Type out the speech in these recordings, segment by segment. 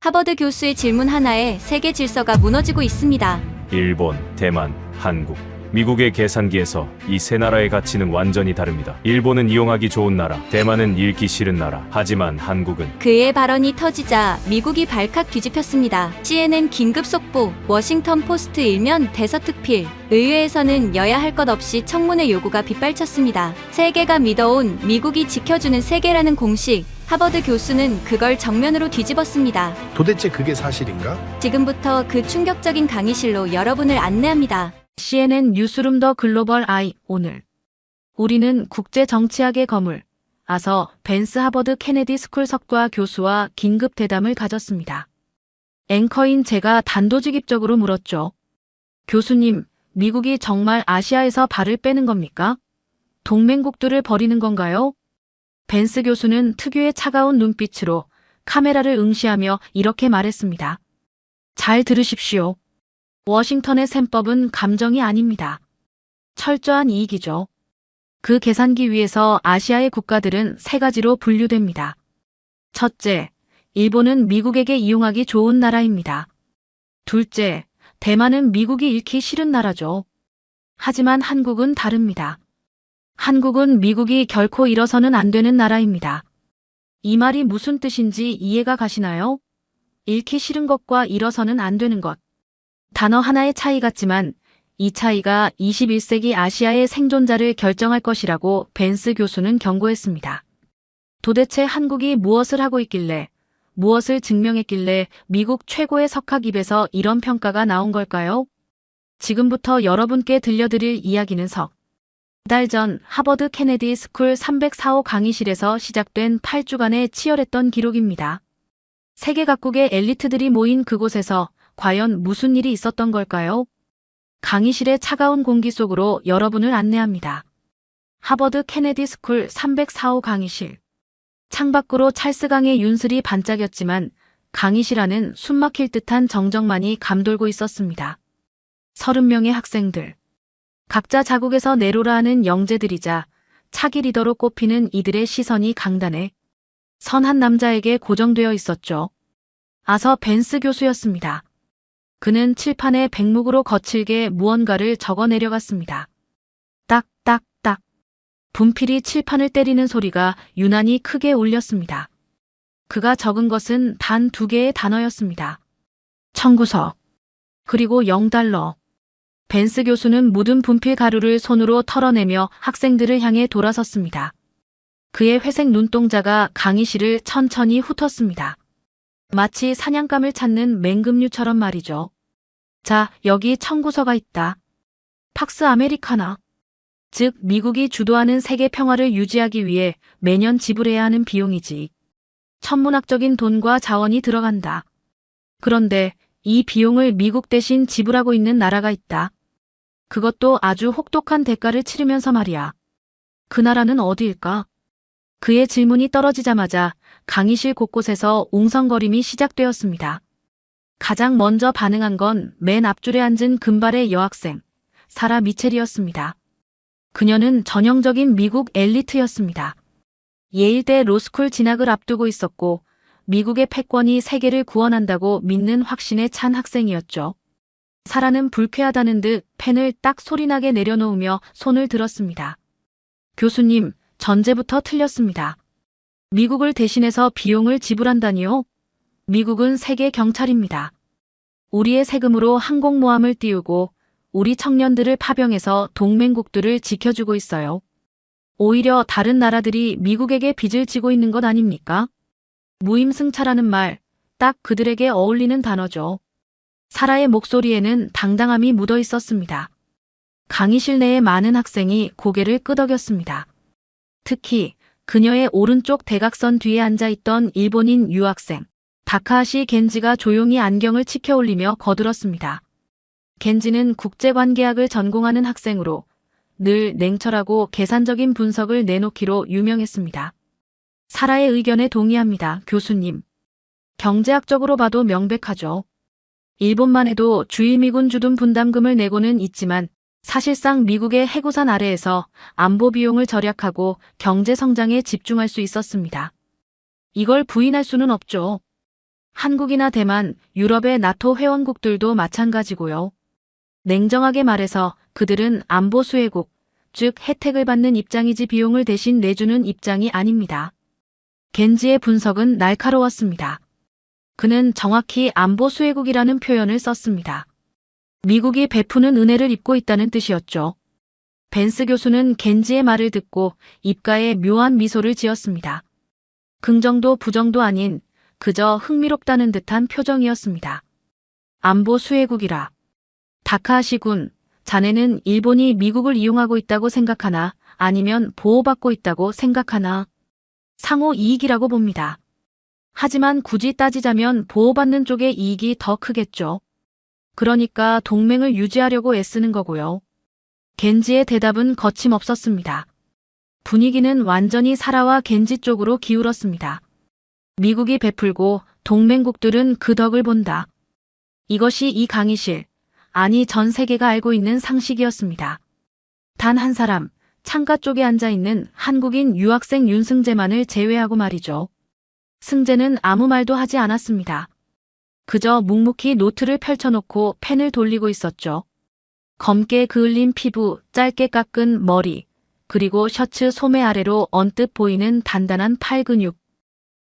하버드 교수의 질문 하나에 세계 질서가 무너지고 있습니다. 일본, 대만, 한국, 미국의 계산기에서 이 세 나라의 가치는 완전히 다릅니다. 일본은 이용하기 좋은 나라, 대만은 읽기 싫은 나라. 하지만 한국은 그의 발언이 터지자 미국이 발칵 뒤집혔습니다. CNN 긴급 속보, 워싱턴 포스트 일면 대서특필. 의회에서는 여야 할 것 없이 청문회 요구가 빗발쳤습니다. 세계가 믿어온 미국이 지켜주는 세계라는 공식. 하버드 교수는 그걸 정면으로 뒤집었습니다. 도대체 그게 사실인가? 지금부터 그 충격적인 강의실로 여러분을 안내합니다. CNN 뉴스룸 더 글로벌 아이. 오늘 우리는 국제 정치학의 거물 아서 벤스 하버드 케네디 스쿨 석좌 교수와 긴급 대담을 가졌습니다. 앵커인 제가 단도직입적으로 물었죠. 교수님, 미국이 정말 아시아에서 발을 빼는 겁니까? 동맹국들을 버리는 건가요? 벤스 교수는 특유의 차가운 눈빛으로 카메라를 응시하며 이렇게 말했습니다. 잘 들으십시오. 워싱턴의 셈법은 감정이 아닙니다. 철저한 이익이죠. 그 계산기 위에서 아시아의 국가들은 세 가지로 분류됩니다. 첫째, 일본은 미국에게 이용하기 좋은 나라입니다. 둘째, 대만은 미국이 잃기 싫은 나라죠. 하지만 한국은 다릅니다. 한국은 미국이 결코 잃어서는 안 되는 나라입니다. 이 말이 무슨 뜻인지 이해가 가시나요? 잃기 싫은 것과 잃어서는 안 되는 것. 단어 하나의 차이 같지만 이 차이가 21세기 아시아의 생존자를 결정할 것이라고 벤스 교수는 경고했습니다. 도대체 한국이 무엇을 하고 있길래, 무엇을 증명했길래 미국 최고의 석학 입에서 이런 평가가 나온 걸까요? 지금부터 여러분께 들려드릴 이야기는 달 전 하버드 케네디 스쿨 304호 강의실에서 시작된 8주간의 치열했던 기록입니다. 세계 각국의 엘리트들이 모인 그곳에서 과연 무슨 일이 있었던 걸까요? 강의실의 차가운 공기 속으로 여러분을 안내합니다. 하버드 케네디 스쿨 304호 강의실. 창밖으로 찰스강의 윤슬이 반짝였지만 강의실 안은 숨막힐 듯한 정적만이 감돌고 있었습니다. 30명의 학생들. 각자 자국에서 내로라 하는 영재들이자 차기 리더로 꼽히는 이들의 시선이 강단에 선 한 남자에게 고정되어 있었죠. 아서 벤스 교수였습니다. 그는 칠판에 백묵으로 거칠게 무언가를 적어 내려갔습니다. 딱딱딱. 분필이 칠판을 때리는 소리가 유난히 크게 울렸습니다. 그가 적은 것은 단 2개의 단어였습니다. 청구서. 그리고 $0. 벤스 교수는 묻은 분필 가루를 손으로 털어내며 학생들을 향해 돌아섰습니다. 그의 회색 눈동자가 강의실을 천천히 훑었습니다. 마치 사냥감을 찾는 맹금류처럼 말이죠. 자, 여기 청구서가 있다. 팍스 아메리카나. 즉, 미국이 주도하는 세계 평화를 유지하기 위해 매년 지불해야 하는 비용이지. 천문학적인 돈과 자원이 들어간다. 그런데 이 비용을 미국 대신 지불하고 있는 나라가 있다. 그것도 아주 혹독한 대가를 치르면서 말이야. 그 나라는 어디일까? 그의 질문이 떨어지자마자 강의실 곳곳에서 웅성거림이 시작되었습니다. 가장 먼저 반응한 건 맨 앞줄에 앉은 금발의 여학생, 사라 미첼이었습니다. 그녀는 전형적인 미국 엘리트였습니다. 예일대 로스쿨 진학을 앞두고 있었고 미국의 패권이 세계를 구원한다고 믿는 확신에 찬 학생이었죠. 사라는 불쾌하다는 듯 펜을 딱 소리나게 내려놓으며 손을 들었습니다. 교수님, 전제부터 틀렸습니다. 미국을 대신해서 비용을 지불한다니요? 미국은 세계 경찰입니다. 우리의 세금으로 항공모함을 띄우고 우리 청년들을 파병해서 동맹국들을 지켜주고 있어요. 오히려 다른 나라들이 미국에게 빚을 지고 있는 것 아닙니까? 무임승차라는 말, 딱 그들에게 어울리는 단어죠. 사라의 목소리에는 당당함이 묻어 있었습니다. 강의실 내의 많은 학생이 고개를 끄덕였습니다. 특히 그녀의 오른쪽 대각선 뒤에 앉아있던 일본인 유학생, 다카하시 겐지가 조용히 안경을 치켜 올리며 거들었습니다. 겐지는 국제관계학을 전공하는 학생으로 늘 냉철하고 계산적인 분석을 내놓기로 유명했습니다. 사라의 의견에 동의합니다, 교수님. 경제학적으로 봐도 명백하죠. 일본만 해도 주일미군 주둔 분담금을 내고는 있지만 사실상 미국의 해구산 아래에서 안보 비용을 절약하고 경제 성장에 집중할 수 있었습니다. 이걸 부인할 수는 없죠. 한국이나 대만, 유럽의 나토 회원국들도 마찬가지고요. 냉정하게 말해서 그들은 안보 수혜국, 즉 혜택을 받는 입장이지 비용을 대신 내주는 입장이 아닙니다. 겐지의 분석은 날카로웠습니다. 그는 정확히 안보 수혜국이라는 표현을 썼습니다. 미국이 베푸는 은혜를 입고 있다는 뜻이었죠. 벤스 교수는 겐지의 말을 듣고 입가에 묘한 미소를 지었습니다. 긍정도 부정도 아닌 그저 흥미롭다는 듯한 표정이었습니다. 안보 수혜국이라. 다카하시 군, 자네는 일본이 미국을 이용하고 있다고 생각하나 아니면 보호받고 있다고 생각하나? 상호 이익이라고 봅니다. 하지만 굳이 따지자면 보호받는 쪽의 이익이 더 크겠죠. 그러니까 동맹을 유지하려고 애쓰는 거고요. 겐지의 대답은 거침없었습니다. 분위기는 완전히 사라와 겐지 쪽으로 기울었습니다. 미국이 베풀고 동맹국들은 그 덕을 본다. 이것이 이 강의실, 아니 전 세계가 알고 있는 상식이었습니다. 단 한 사람, 창가 쪽에 앉아있는 한국인 유학생 윤승재만을 제외하고 말이죠. 승재는 아무 말도 하지 않았습니다. 그저 묵묵히 노트를 펼쳐놓고 펜을 돌리고 있었죠. 검게 그을린 피부, 짧게 깎은 머리, 그리고 셔츠 소매 아래로 언뜻 보이는 단단한 팔 근육.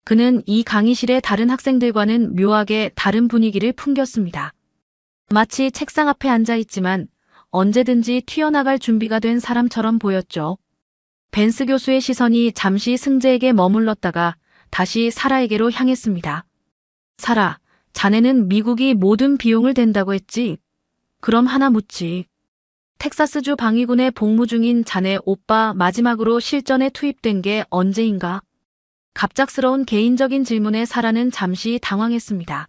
그는 이 강의실의 다른 학생들과는 묘하게 다른 분위기를 풍겼습니다. 마치 책상 앞에 앉아있지만 언제든지 튀어나갈 준비가 된 사람처럼 보였죠. 벤스 교수의 시선이 잠시 승재에게 머물렀다가 다시 사라에게로 향했습니다. 사라, 자네는 미국이 모든 비용을 댄다고 했지? 그럼 하나 묻지. 텍사스주 방위군에 복무 중인 자네 오빠 마지막으로 실전에 투입된 게 언제인가? 갑작스러운 개인적인 질문에 사라는 잠시 당황했습니다.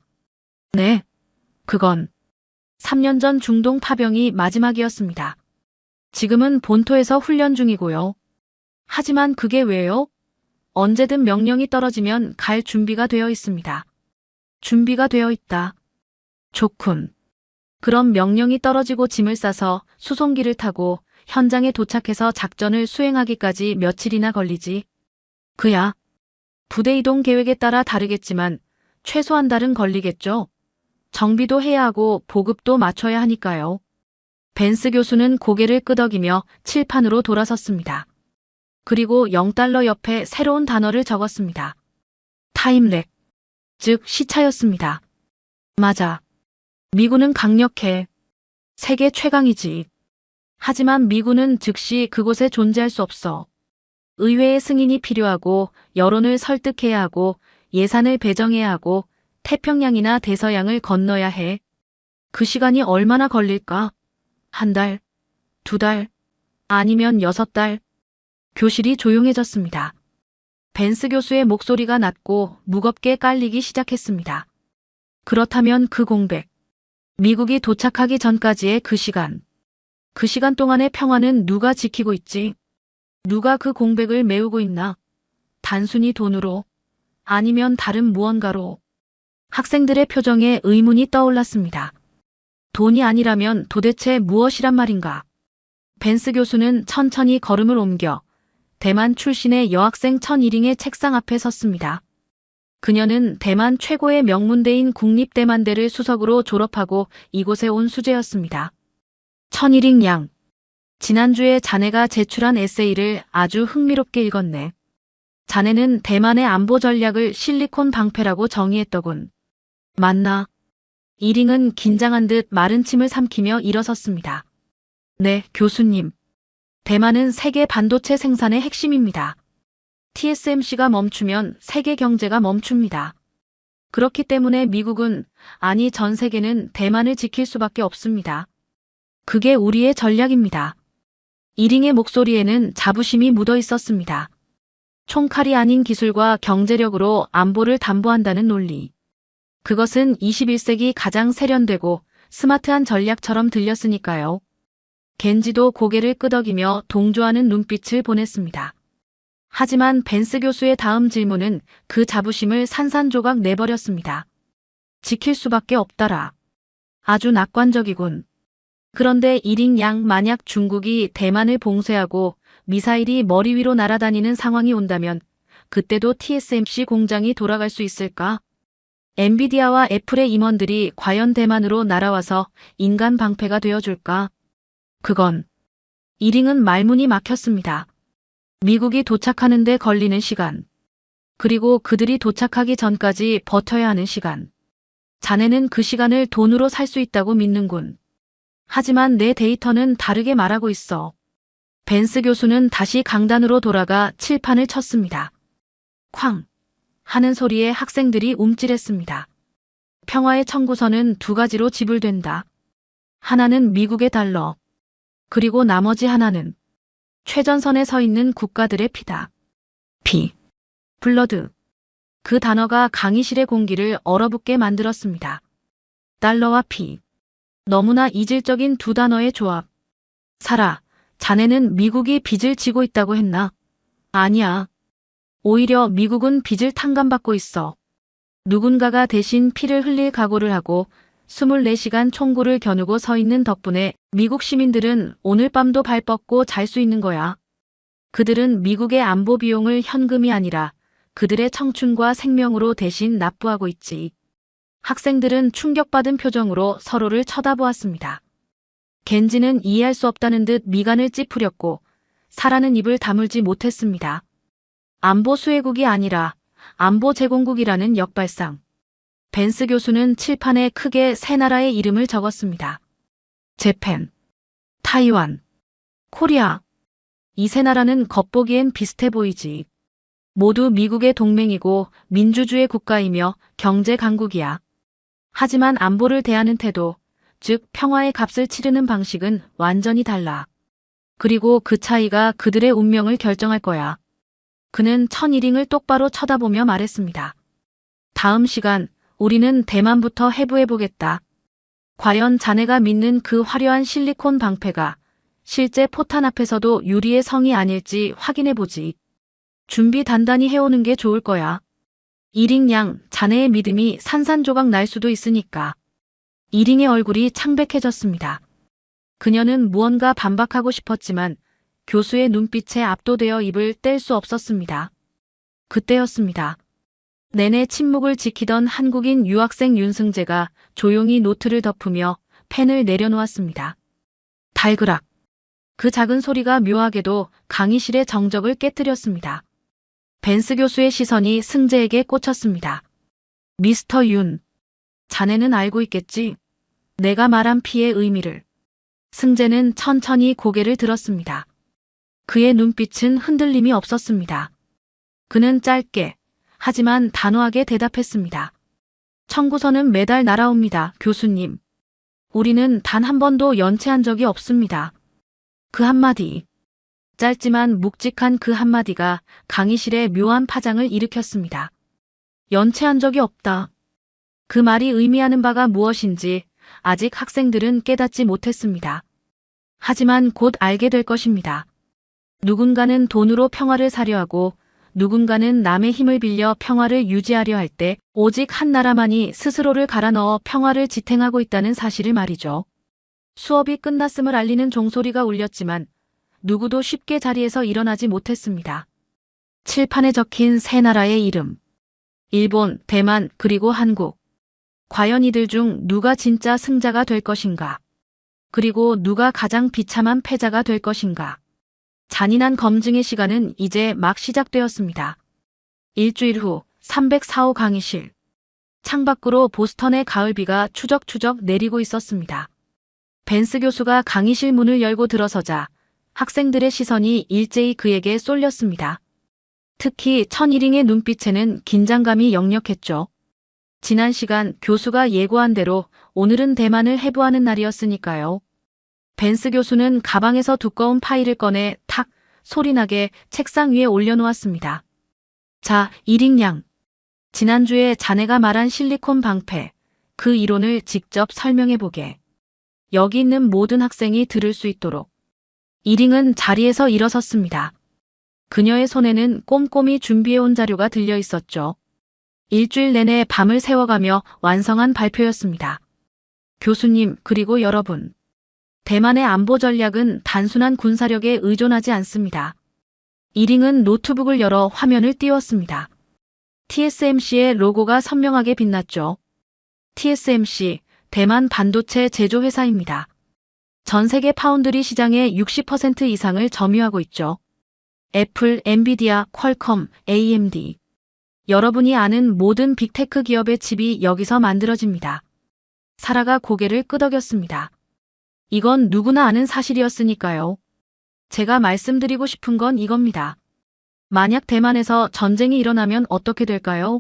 네, 그건 3년 전 중동 파병이 마지막이었습니다. 지금은 본토에서 훈련 중이고요. 하지만 그게 왜요? 언제든 명령이 떨어지면 갈 준비가 되어 있습니다. 준비가 되어 있다. 좋군. 그럼 명령이 떨어지고 짐을 싸서 수송기를 타고 현장에 도착해서 작전을 수행하기까지 며칠이나 걸리지. 그야. 부대 이동 계획에 따라 다르겠지만 최소한 달은 걸리겠죠. 정비도 해야 하고 보급도 맞춰야 하니까요. 벤스 교수는 고개를 끄덕이며 칠판으로 돌아섰습니다. 그리고 0달러 옆에 새로운 단어를 적었습니다. 타임렉, 즉 시차였습니다. 맞아. 미군은 강력해. 세계 최강이지. 하지만 미군은 즉시 그곳에 존재할 수 없어. 의회의 승인이 필요하고 여론을 설득해야 하고 예산을 배정해야 하고 태평양이나 대서양을 건너야 해. 그 시간이 얼마나 걸릴까? 한 달, 2달, 아니면 6달. 교실이 조용해졌습니다. 벤스 교수의 목소리가 낮고 무겁게 깔리기 시작했습니다. 그렇다면 그 공백, 미국이 도착하기 전까지의 그 시간 동안의 평화는 누가 지키고 있지? 누가 그 공백을 메우고 있나? 단순히 돈으로? 아니면 다른 무언가로? 학생들의 표정에 의문이 떠올랐습니다. 돈이 아니라면 도대체 무엇이란 말인가? 벤스 교수는 천천히 걸음을 옮겨 대만 출신의 여학생 천이링의 책상 앞에 섰습니다. 그녀는 대만 최고의 명문대인 국립대만대를 수석으로 졸업하고 이곳에 온 수재였습니다. 천이링 양, 지난주에 자네가 제출한 에세이를 아주 흥미롭게 읽었네. 자네는 대만의 안보 전략을 실리콘 방패라고 정의했더군. 맞나? 이링은 긴장한 듯 마른 침을 삼키며 일어섰습니다. 네, 교수님. 대만은 세계 반도체 생산의 핵심입니다. TSMC가 멈추면 세계 경제가 멈춥니다. 그렇기 때문에 미국은, 아니 전 세계는 대만을 지킬 수밖에 없습니다. 그게 우리의 전략입니다. 이링의 목소리에는 자부심이 묻어 있었습니다. 총칼이 아닌 기술과 경제력으로 안보를 담보한다는 논리. 그것은 21세기 가장 세련되고 스마트한 전략처럼 들렸으니까요. 겐지도 고개를 끄덕이며 동조하는 눈빛을 보냈습니다. 하지만 벤스 교수의 다음 질문은 그 자부심을 산산조각 내버렸습니다. 지킬 수밖에 없다라. 아주 낙관적이군. 그런데 이링 양 만약 중국이 대만을 봉쇄하고 미사일이 머리 위로 날아다니는 상황이 온다면 그때도 TSMC 공장이 돌아갈 수 있을까? 엔비디아와 애플의 임원들이 과연 대만으로 날아와서 인간 방패가 되어줄까? 그건 이링은 말문이 막혔습니다. 미국이 도착하는데 걸리는 시간. 그리고 그들이 도착하기 전까지 버텨야 하는 시간. 자네는 그 시간을 돈으로 살 수 있다고 믿는군. 하지만 내 데이터는 다르게 말하고 있어. 벤스 교수는 다시 강단으로 돌아가 칠판을 쳤습니다. 쾅! 하는 소리에 학생들이 움찔했습니다. 평화의 청구서는 두 가지로 지불된다. 하나는 미국의 달러. 그리고 나머지 하나는 최전선에 서 있는 국가들의 피다. 피. 블러드. 그 단어가 강의실의 공기를 얼어붙게 만들었습니다. 달러와 피. 너무나 이질적인 두 단어의 조합. 사라, 자네는 미국이 빚을 지고 있다고 했나? 아니야. 오히려 미국은 빚을 탕감받고 있어. 누군가가 대신 피를 흘릴 각오를 하고 24시간 총구를 겨누고 서 있는 덕분에 미국 시민들은 오늘 밤도 발 뻗고 잘 수 있는 거야. 그들은 미국의 안보 비용을 현금이 아니라 그들의 청춘과 생명으로 대신 납부하고 있지. 학생들은 충격받은 표정으로 서로를 쳐다보았습니다. 겐지는 이해할 수 없다는 듯 미간을 찌푸렸고 사라는 입을 다물지 못했습니다. 안보 수혜국이 아니라 안보 제공국이라는 역발상. 벤스 교수는 칠판에 크게 세 나라의 이름을 적었습니다. 재팬, 타이완, 코리아. 이 세 나라는 겉보기엔 비슷해 보이지. 모두 미국의 동맹이고 민주주의 국가이며 경제 강국이야. 하지만 안보를 대하는 태도, 즉 평화의 값을 치르는 방식은 완전히 달라. 그리고 그 차이가 그들의 운명을 결정할 거야. 그는 천이링을 똑바로 쳐다보며 말했습니다. 다음 시간 우리는 대만부터 해부해보겠다. 과연 자네가 믿는 그 화려한 실리콘 방패가 실제 포탄 앞에서도 유리의 성이 아닐지 확인해보지. 준비 단단히 해오는 게 좋을 거야. 이링 양, 자네의 믿음이 산산조각 날 수도 있으니까. 이링의 얼굴이 창백해졌습니다. 그녀는 무언가 반박하고 싶었지만 교수의 눈빛에 압도되어 입을 뗄 수 없었습니다. 그때였습니다. 내내 침묵을 지키던 한국인 유학생 윤승재가 조용히 노트를 덮으며 펜을 내려놓았습니다. 달그락. 그 작은 소리가 묘하게도 강의실의 정적을 깨뜨렸습니다. 벤스 교수의 시선이 승재에게 꽂혔습니다. 미스터 윤, 자네는 알고 있겠지? 내가 말한 피의 의미를. 승재는 천천히 고개를 들었습니다. 그의 눈빛은 흔들림이 없었습니다. 그는 짧게, 하지만 단호하게 대답했습니다. 청구서는 매달 날아옵니다, 교수님. 우리는 단 한 번도 연체한 적이 없습니다. 그 한마디. 짧지만 묵직한 그 한마디가 강의실에 묘한 파장을 일으켰습니다. 연체한 적이 없다. 그 말이 의미하는 바가 무엇인지 아직 학생들은 깨닫지 못했습니다. 하지만 곧 알게 될 것입니다. 누군가는 돈으로 평화를 사려 하고 누군가는 남의 힘을 빌려 평화를 유지하려 할 때 오직 한 나라만이 스스로를 갈아 넣어 평화를 지탱하고 있다는 사실을 말이죠. 수업이 끝났음을 알리는 종소리가 울렸지만 누구도 쉽게 자리에서 일어나지 못했습니다. 칠판에 적힌 세 나라의 이름. 일본, 대만, 그리고 한국. 과연 이들 중 누가 진짜 승자가 될 것인가? 그리고 누가 가장 비참한 패자가 될 것인가? 잔인한 검증의 시간은 이제 막 시작되었습니다. 일주일 후 304호 강의실. 창밖으로 보스턴의 가을비가 추적추적 내리고 있었습니다. 벤스 교수가 강의실 문을 열고 들어서자 학생들의 시선이 일제히 그에게 쏠렸습니다. 특히 천이링의 눈빛에는 긴장감이 역력했죠. 지난 시간 교수가 예고한 대로 오늘은 대만을 해부하는 날이었으니까요. 벤스 교수는 가방에서 두꺼운 파일을 꺼내 탁 소리나게 책상 위에 올려놓았습니다. 자, 이링 양. 지난주에 자네가 말한 실리콘 방패, 그 이론을 직접 설명해보게. 여기 있는 모든 학생이 들을 수 있도록. 이링은 자리에서 일어섰습니다. 그녀의 손에는 꼼꼼히 준비해온 자료가 들려 있었죠. 일주일 내내 밤을 새워가며 완성한 발표였습니다. 교수님, 그리고 여러분. 대만의 안보 전략은 단순한 군사력에 의존하지 않습니다. 이링은 노트북을 열어 화면을 띄웠습니다. TSMC의 로고가 선명하게 빛났죠. TSMC, 대만 반도체 제조회사입니다. 전 세계 파운드리 시장의 60% 이상을 점유하고 있죠. 애플, 엔비디아, 퀄컴, AMD. 여러분이 아는 모든 빅테크 기업의 칩이 여기서 만들어집니다. 사라가 고개를 끄덕였습니다. 이건 누구나 아는 사실이었으니까요. 제가 말씀드리고 싶은 건 이겁니다. 만약 대만에서 전쟁이 일어나면 어떻게 될까요?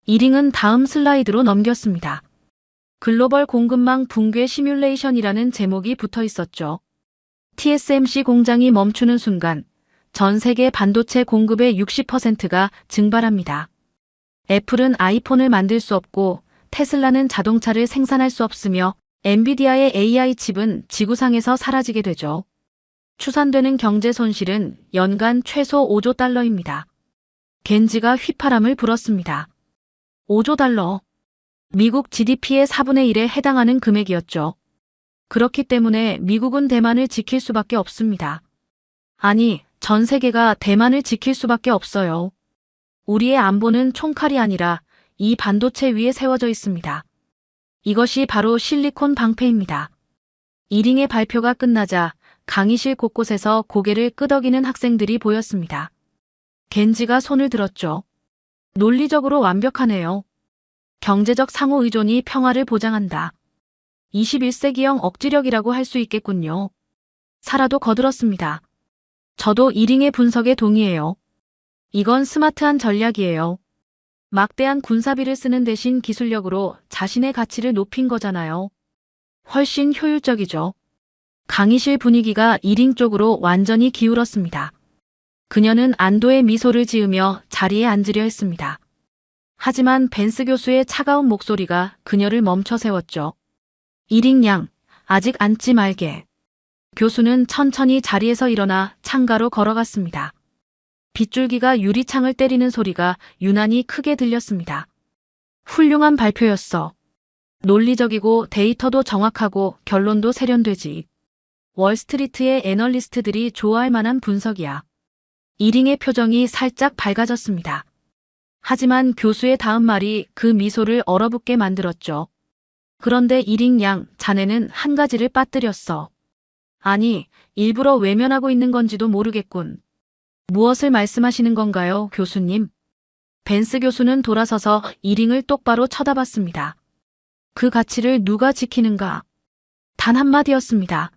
이링은 다음 슬라이드로 넘겼습니다. 글로벌 공급망 붕괴 시뮬레이션이라는 제목이 붙어 있었죠. TSMC 공장이 멈추는 순간 전 세계 반도체 공급의 60%가 증발합니다. 애플은 아이폰을 만들 수 없고 테슬라는 자동차를 생산할 수 없으며 엔비디아의 AI 칩은 지구상에서 사라지게 되죠. 추산되는 경제 손실은 연간 최소 5조 달러입니다. 겐지가 휘파람을 불었습니다. 5조 달러. 미국 GDP의 4분의 1에 해당하는 금액이었죠. 그렇기 때문에 미국은 대만을 지킬 수밖에 없습니다. 아니, 전 세계가 대만을 지킬 수밖에 없어요. 우리의 안보는 총칼이 아니라 이 반도체 위에 세워져 있습니다. 이것이 바로 실리콘 방패입니다. 이링의 발표가 끝나자 강의실 곳곳에서 고개를 끄덕이는 학생들이 보였습니다. 겐지가 손을 들었죠. 논리적으로 완벽하네요. 경제적 상호 의존이 평화를 보장한다. 21세기형 억지력이라고 할 수 있겠군요. 사라도 거들었습니다. 저도 이링의 분석에 동의해요. 이건 스마트한 전략이에요. 막대한 군사비를 쓰는 대신 기술력으로 자신의 가치를 높인 거잖아요. 훨씬 효율적이죠. 강의실 분위기가 이링 쪽으로 완전히 기울었습니다. 그녀는 안도의 미소를 지으며 자리에 앉으려 했습니다. 하지만 벤스 교수의 차가운 목소리가 그녀를 멈춰 세웠죠. 이링 양, 아직 앉지 말게. 교수는 천천히 자리에서 일어나 창가로 걸어갔습니다. 빗줄기가 유리창을 때리는 소리가 유난히 크게 들렸습니다. 훌륭한 발표였어. 논리적이고 데이터도 정확하고 결론도 세련되지. 월스트리트의 애널리스트들이 좋아할 만한 분석이야. 이링의 표정이 살짝 밝아졌습니다. 하지만 교수의 다음 말이 그 미소를 얼어붙게 만들었죠. 그런데 이링 양, 자네는 한 가지를 빠뜨렸어. 아니, 일부러 외면하고 있는 건지도 모르겠군. 무엇을 말씀하시는 건가요, 교수님? 벤스 교수는 돌아서서 이링을 똑바로 쳐다봤습니다. 그 가치를 누가 지키는가? 단 한마디였습니다.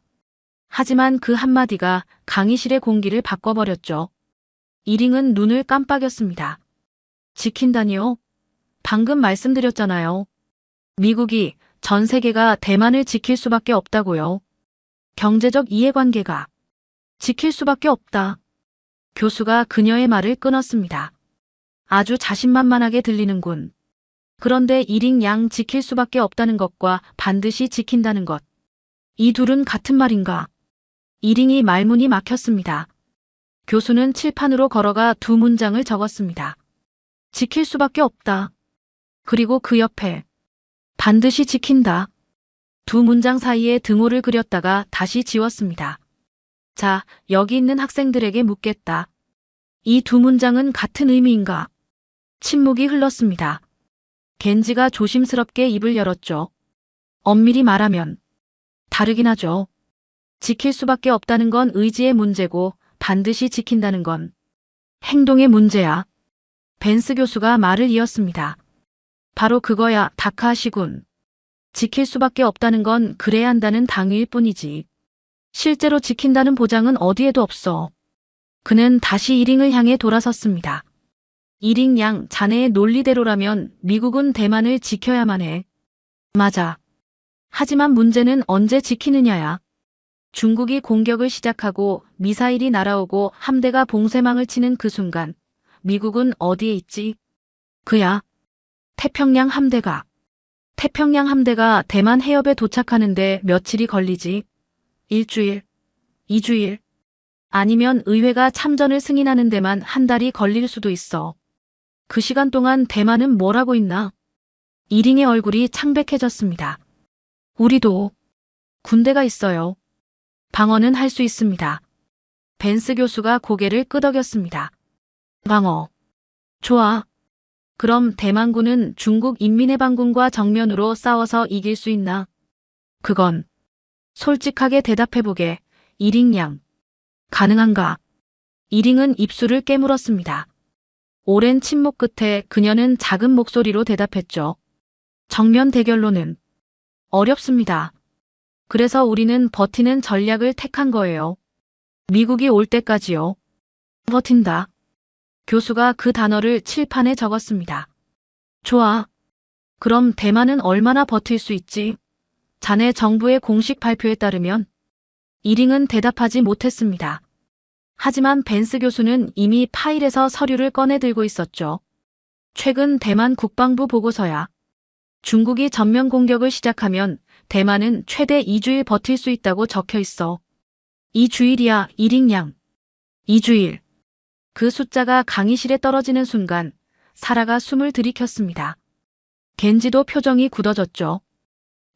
하지만 그 한마디가 강의실의 공기를 바꿔버렸죠. 이링은 눈을 깜빡였습니다. 지킨다니요? 방금 말씀드렸잖아요. 미국이, 전 세계가 대만을 지킬 수밖에 없다고요. 경제적 이해관계가 지킬 수밖에 없다. 교수가 그녀의 말을 끊었습니다. 아주 자신만만하게 들리는군. 그런데 이링 양 지킬 수밖에 없다는 것과 반드시 지킨다는 것. 이 둘은 같은 말인가? 이링이 말문이 막혔습니다. 교수는 칠판으로 걸어가 두 문장을 적었습니다. 지킬 수밖에 없다. 그리고 그 옆에 반드시 지킨다. 두 문장 사이에 등호를 그렸다가 다시 지웠습니다. 자, 여기 있는 학생들에게 묻겠다. 이 두 문장은 같은 의미인가? 침묵이 흘렀습니다. 겐지가 조심스럽게 입을 열었죠. 엄밀히 말하면 다르긴 하죠. 지킬 수밖에 없다는 건 의지의 문제고 반드시 지킨다는 건 행동의 문제야. 벤스 교수가 말을 이었습니다. 바로 그거야, 다카시군. 지킬 수밖에 없다는 건 그래야 한다는 당위일 뿐이지. 실제로 지킨다는 보장은 어디에도 없어. 그는 다시 이링을 향해 돌아섰습니다. 이링 양, 자네의 논리대로라면 미국은 대만을 지켜야만 해. 맞아. 하지만 문제는 언제 지키느냐야. 중국이 공격을 시작하고 미사일이 날아오고 함대가 봉쇄망을 치는 그 순간 미국은 어디에 있지? 그야. 태평양 함대가. 태평양 함대가 대만 해협에 도착하는데 며칠이 걸리지? 일주일, 2주일, 아니면 의회가 참전을 승인하는 데만 한 달이 걸릴 수도 있어. 그 시간 동안 대만은 뭘 하고 있나? 이링의 얼굴이 창백해졌습니다. 우리도 군대가 있어요. 방어는 할 수 있습니다. 벤스 교수가 고개를 끄덕였습니다. 방어. 좋아. 그럼 대만군은 중국 인민해방군과 정면으로 싸워서 이길 수 있나? 그건 솔직하게 대답해보게. 이링양. 가능한가? 이링은 입술을 깨물었습니다. 오랜 침묵 끝에 그녀는 작은 목소리로 대답했죠. 정면 대결로는 어렵습니다. 그래서 우리는 버티는 전략을 택한 거예요. 미국이 올 때까지요. 버틴다. 교수가 그 단어를 칠판에 적었습니다. 좋아. 그럼 대만은 얼마나 버틸 수 있지? 자네 정부의 공식 발표에 따르면 이링은 대답하지 못했습니다. 하지만 벤스 교수는 이미 파일에서 서류를 꺼내 들고 있었죠. 최근 대만 국방부 보고서야. 중국이 전면 공격을 시작하면 대만은 최대 2주일 버틸 수 있다고 적혀 있어. 2주일이야, 이링양. 2주일. 그 숫자가 강의실에 떨어지는 순간 사라가 숨을 들이켰습니다. 겐지도 표정이 굳어졌죠.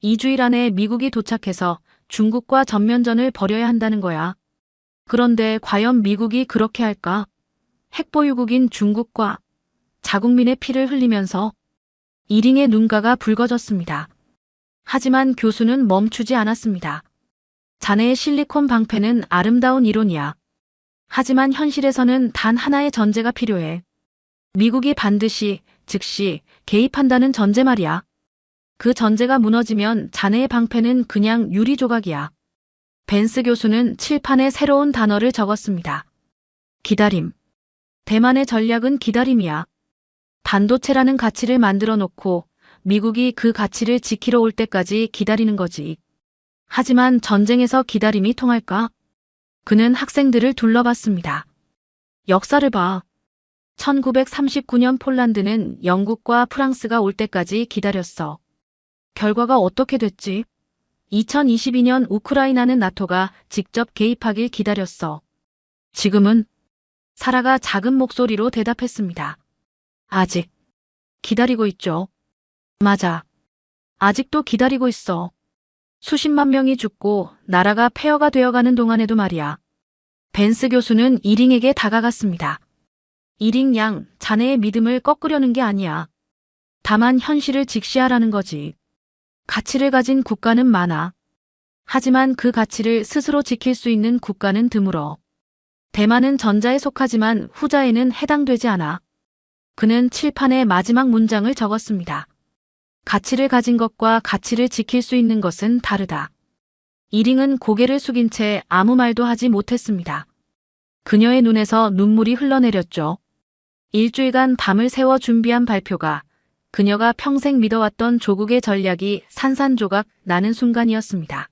2주일 안에 미국이 도착해서 중국과 전면전을 벌여야 한다는 거야. 그런데 과연 미국이 그렇게 할까? 핵보유국인 중국과 자국민의 피를 흘리면서 이링의 눈가가 붉어졌습니다. 하지만 교수는 멈추지 않았습니다. 자네의 실리콘 방패는 아름다운 이론이야. 하지만 현실에서는 단 하나의 전제가 필요해. 미국이 반드시, 즉시 개입한다는 전제 말이야. 그 전제가 무너지면 자네의 방패는 그냥 유리 조각이야. 벤스 교수는 칠판에 새로운 단어를 적었습니다. 기다림. 대만의 전략은 기다림이야. 반도체라는 가치를 만들어 놓고 미국이 그 가치를 지키러 올 때까지 기다리는 거지. 하지만 전쟁에서 기다림이 통할까? 그는 학생들을 둘러봤습니다. 역사를 봐. 1939년 폴란드는 영국과 프랑스가 올 때까지 기다렸어. 결과가 어떻게 됐지? 2022년 우크라이나는 나토가 직접 개입하길 기다렸어. 지금은? 사라가 작은 목소리로 대답했습니다. 아직 기다리고 있죠. 맞아. 아직도 기다리고 있어. 수십만 명이 죽고 나라가 폐허가 되어가는 동안에도 말이야. 벤스 교수는 이링에게 다가갔습니다. 이링 양, 자네의 믿음을 꺾으려는 게 아니야. 다만 현실을 직시하라는 거지. 가치를 가진 국가는 많아. 하지만 그 가치를 스스로 지킬 수 있는 국가는 드물어. 대만은 전자에 속하지만 후자에는 해당되지 않아. 그는 칠판에 마지막 문장을 적었습니다. 가치를 가진 것과 가치를 지킬 수 있는 것은 다르다. 이링은 고개를 숙인 채 아무 말도 하지 못했습니다. 그녀의 눈에서 눈물이 흘러내렸죠. 일주일간 밤을 새워 준비한 발표가 그녀가 평생 믿어왔던 조국의 전략이 산산조각 나는 순간이었습니다.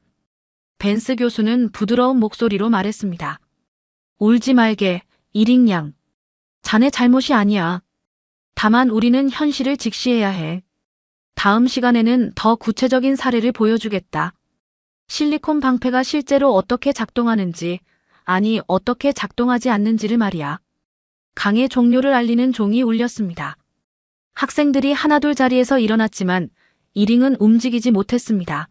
벤스 교수는 부드러운 목소리로 말했습니다. 울지 말게, 이링 양. 자네 잘못이 아니야. 다만 우리는 현실을 직시해야 해. 다음 시간에는 더 구체적인 사례를 보여주겠다. 실리콘 방패가 실제로 어떻게 작동하는지, 아니 어떻게 작동하지 않는지를 말이야. 강의 종료를 알리는 종이 울렸습니다. 학생들이 하나둘 자리에서 일어났지만 이링은 움직이지 못했습니다.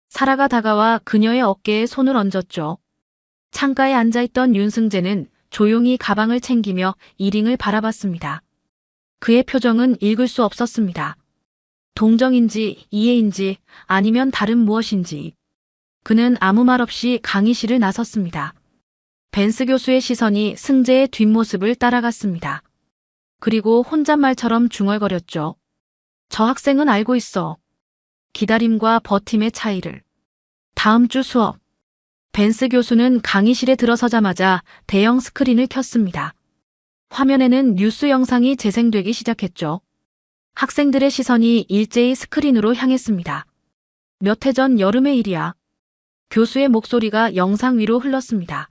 사라가 다가와 그녀의 어깨에 손을 얹었죠. 창가에 앉아있던 윤승재는 조용히 가방을 챙기며 이링을 바라봤습니다. 그의 표정은 읽을 수 없었습니다. 동정인지 이해인지 아니면 다른 무엇인지. 그는 아무 말 없이 강의실을 나섰습니다. 벤스 교수의 시선이 승재의 뒷모습을 따라갔습니다. 그리고 혼잣말처럼 중얼거렸죠. 저 학생은 알고 있어. 기다림과 버팀의 차이를. 다음 주 수업. 벤스 교수는 강의실에 들어서자마자 대형 스크린을 켰습니다. 화면에는 뉴스 영상이 재생되기 시작했죠. 학생들의 시선이 일제히 스크린으로 향했습니다. 몇 해 전 여름의 일이야. 교수의 목소리가 영상 위로 흘렀습니다.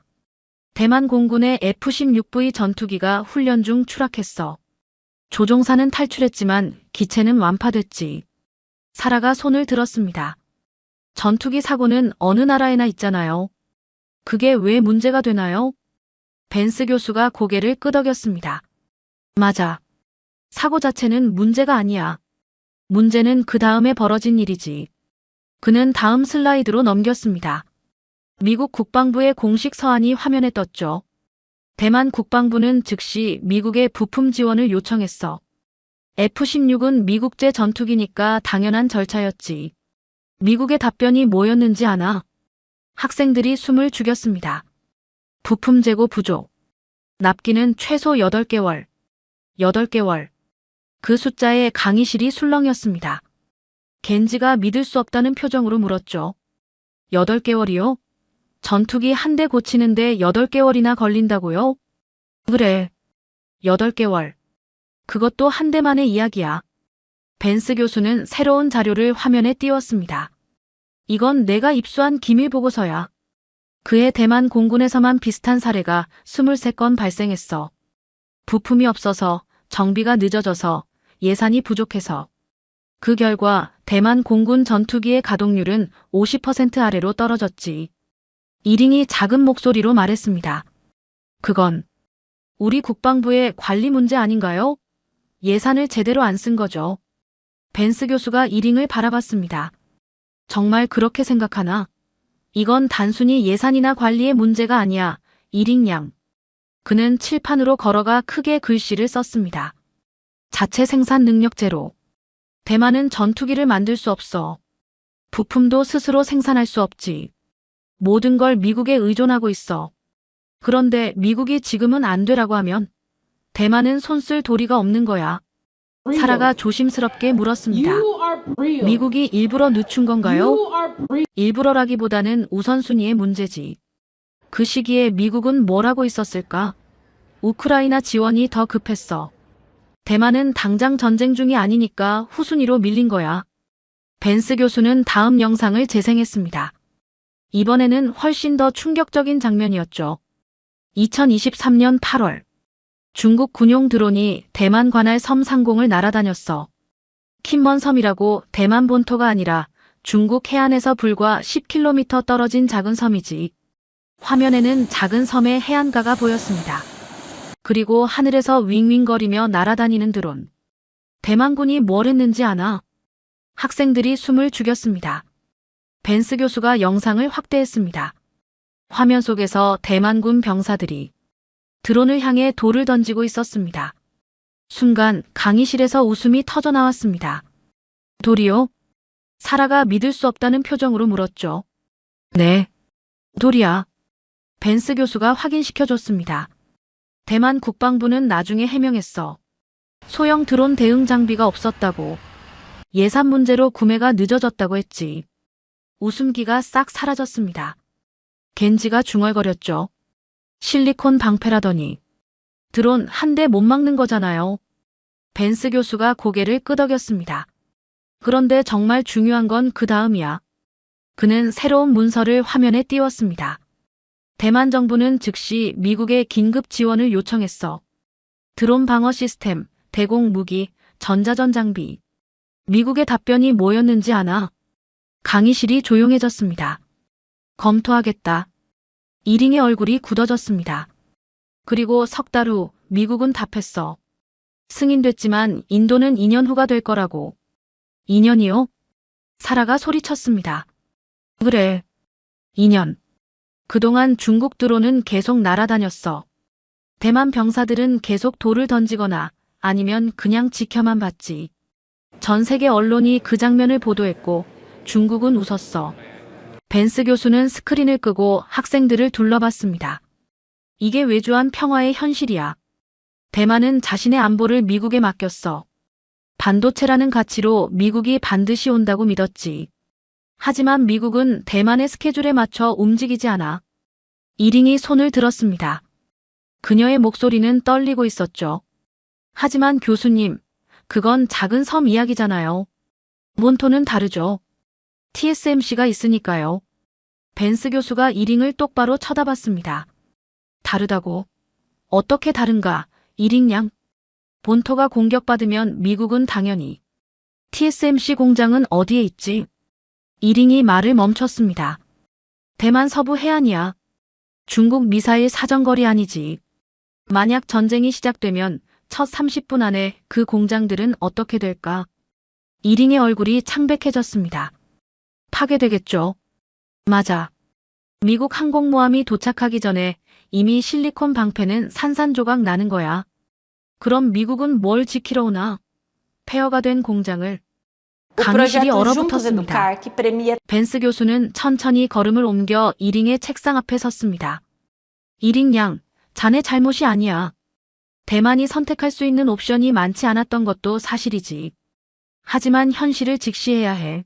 대만 공군의 F-16V 전투기가 훈련 중 추락했어. 조종사는 탈출했지만 기체는 완파됐지. 사라가 손을 들었습니다. 전투기 사고는 어느 나라에나 있잖아요. 그게 왜 문제가 되나요? 벤스 교수가 고개를 끄덕였습니다. 맞아. 사고 자체는 문제가 아니야. 문제는 그 다음에 벌어진 일이지. 그는 다음 슬라이드로 넘겼습니다. 미국 국방부의 공식 서한이 화면에 떴죠. 대만 국방부는 즉시 미국의 부품 지원을 요청했어. F-16은 미국제 전투기니까 당연한 절차였지. 미국의 답변이 뭐였는지 아나? 학생들이 숨을 죽였습니다. 부품 재고 부족. 납기는 최소 8개월. 8개월. 그 숫자에 강의실이 술렁였습니다. 겐지가 믿을 수 없다는 표정으로 물었죠. 8개월이요? 전투기 한 대 고치는데 8개월이나 걸린다고요? 그래. 8개월. 그것도 한 대만의 이야기야. 벤스 교수는 새로운 자료를 화면에 띄웠습니다. 이건 내가 입수한 기밀 보고서야. 그해 대만 공군에서만 비슷한 사례가 23건 발생했어. 부품이 없어서, 정비가 늦어져서, 예산이 부족해서. 그 결과 대만 공군 전투기의 가동률은 50% 아래로 떨어졌지. 이링이 작은 목소리로 말했습니다. 그건 우리 국방부의 관리 문제 아닌가요? 예산을 제대로 안 쓴 거죠. 벤스 교수가 이링을 바라봤습니다. 정말 그렇게 생각하나? 이건 단순히 예산이나 관리의 문제가 아니야. 이링 양. 그는 칠판으로 걸어가 크게 글씨를 썼습니다. 자체 생산 능력 제로. 대만은 전투기를 만들 수 없어. 부품도 스스로 생산할 수 없지. 모든 걸 미국에 의존하고 있어. 그런데 미국이 지금은 안 되라고 하면 대만은 손쓸 도리가 없는 거야. 사라가 조심스럽게 물었습니다. 미국이 일부러 늦춘 건가요? 일부러라기보다는 우선순위의 문제지. 그 시기에 미국은 뭘 하고 있었을까? 우크라이나 지원이 더 급했어. 대만은 당장 전쟁 중이 아니니까 후순위로 밀린 거야. 벤스 교수는 다음 영상을 재생했습니다. 이번에는 훨씬 더 충격적인 장면이었죠. 2023년 8월. 중국 군용 드론이 대만 관할 섬 상공을 날아다녔어. 킨먼 섬이라고 대만 본토가 아니라 중국 해안에서 불과 10km 떨어진 작은 섬이지. 화면에는 작은 섬의 해안가가 보였습니다. 그리고 하늘에서 윙윙거리며 날아다니는 드론. 대만군이 뭘 했는지 아나? 학생들이 숨을 죽였습니다. 벤스 교수가 영상을 확대했습니다. 화면 속에서 대만군 병사들이 드론을 향해 돌을 던지고 있었습니다. 순간 강의실에서 웃음이 터져나왔습니다. 돌이요? 사라가 믿을 수 없다는 표정으로 물었죠. 네. 돌이야. 벤스 교수가 확인시켜줬습니다. 대만 국방부는 나중에 해명했어. 소형 드론 대응 장비가 없었다고. 예산 문제로 구매가 늦어졌다고 했지. 웃음기가 싹 사라졌습니다. 겐지가 중얼거렸죠. 실리콘 방패라더니. 드론 한 대 못 막는 거잖아요. 벤스 교수가 고개를 끄덕였습니다. 그런데 정말 중요한 건 그 다음이야. 그는 새로운 문서를 화면에 띄웠습니다. 대만 정부는 즉시 미국에 긴급 지원을 요청했어. 드론 방어 시스템, 대공 무기, 전자전 장비. 미국의 답변이 뭐였는지 아나? 강의실이 조용해졌습니다. 검토하겠다. 이링의 얼굴이 굳어졌습니다. 그리고 석 달 후 미국은 답했어. 승인됐지만 인도는 2년 후가 될 거라고. 2년이요? 사라가 소리쳤습니다. 그래. 2년. 그동안 중국 드론은 계속 날아다녔어. 대만 병사들은 계속 돌을 던지거나 아니면 그냥 지켜만 봤지. 전 세계 언론이 그 장면을 보도했고 중국은 웃었어. 벤스 교수는 스크린을 끄고 학생들을 둘러봤습니다. 이게 외주한 평화의 현실이야. 대만은 자신의 안보를 미국에 맡겼어. 반도체라는 가치로 미국이 반드시 온다고 믿었지. 하지만 미국은 대만의 스케줄에 맞춰 움직이지 않아. 이링이 손을 들었습니다. 그녀의 목소리는 떨리고 있었죠. 하지만 교수님, 그건 작은 섬 이야기잖아요. 몬토는 다르죠. TSMC가 있으니까요. 벤스 교수가 이링을 똑바로 쳐다봤습니다. 다르다고? 어떻게 다른가, 이링 양? 본토가 공격받으면 미국은 당연히. TSMC 공장은 어디에 있지? 이링이 말을 멈췄습니다. 대만 서부 해안이야. 중국 미사일 사정거리 아니지. 만약 전쟁이 시작되면 첫 30분 안에 그 공장들은 어떻게 될까? 이링의 얼굴이 창백해졌습니다. 파괴되겠죠. 맞아. 미국 항공모함이 도착하기 전에 이미 실리콘 방패는 산산조각 나는 거야. 그럼 미국은 뭘 지키러 오나? 폐허가 된 공장을 O 강의실이 projeto Juntos 얼어붙었습니다. Educar, que premia 벤스 교수는 천천히 걸음을 옮겨 이링의 책상 앞에 섰습니다. 이링 양, 자네 잘못이 아니야. 대만이 선택할 수 있는 옵션이 많지 않았던 것도 사실이지. 하지만 현실을 직시해야 해.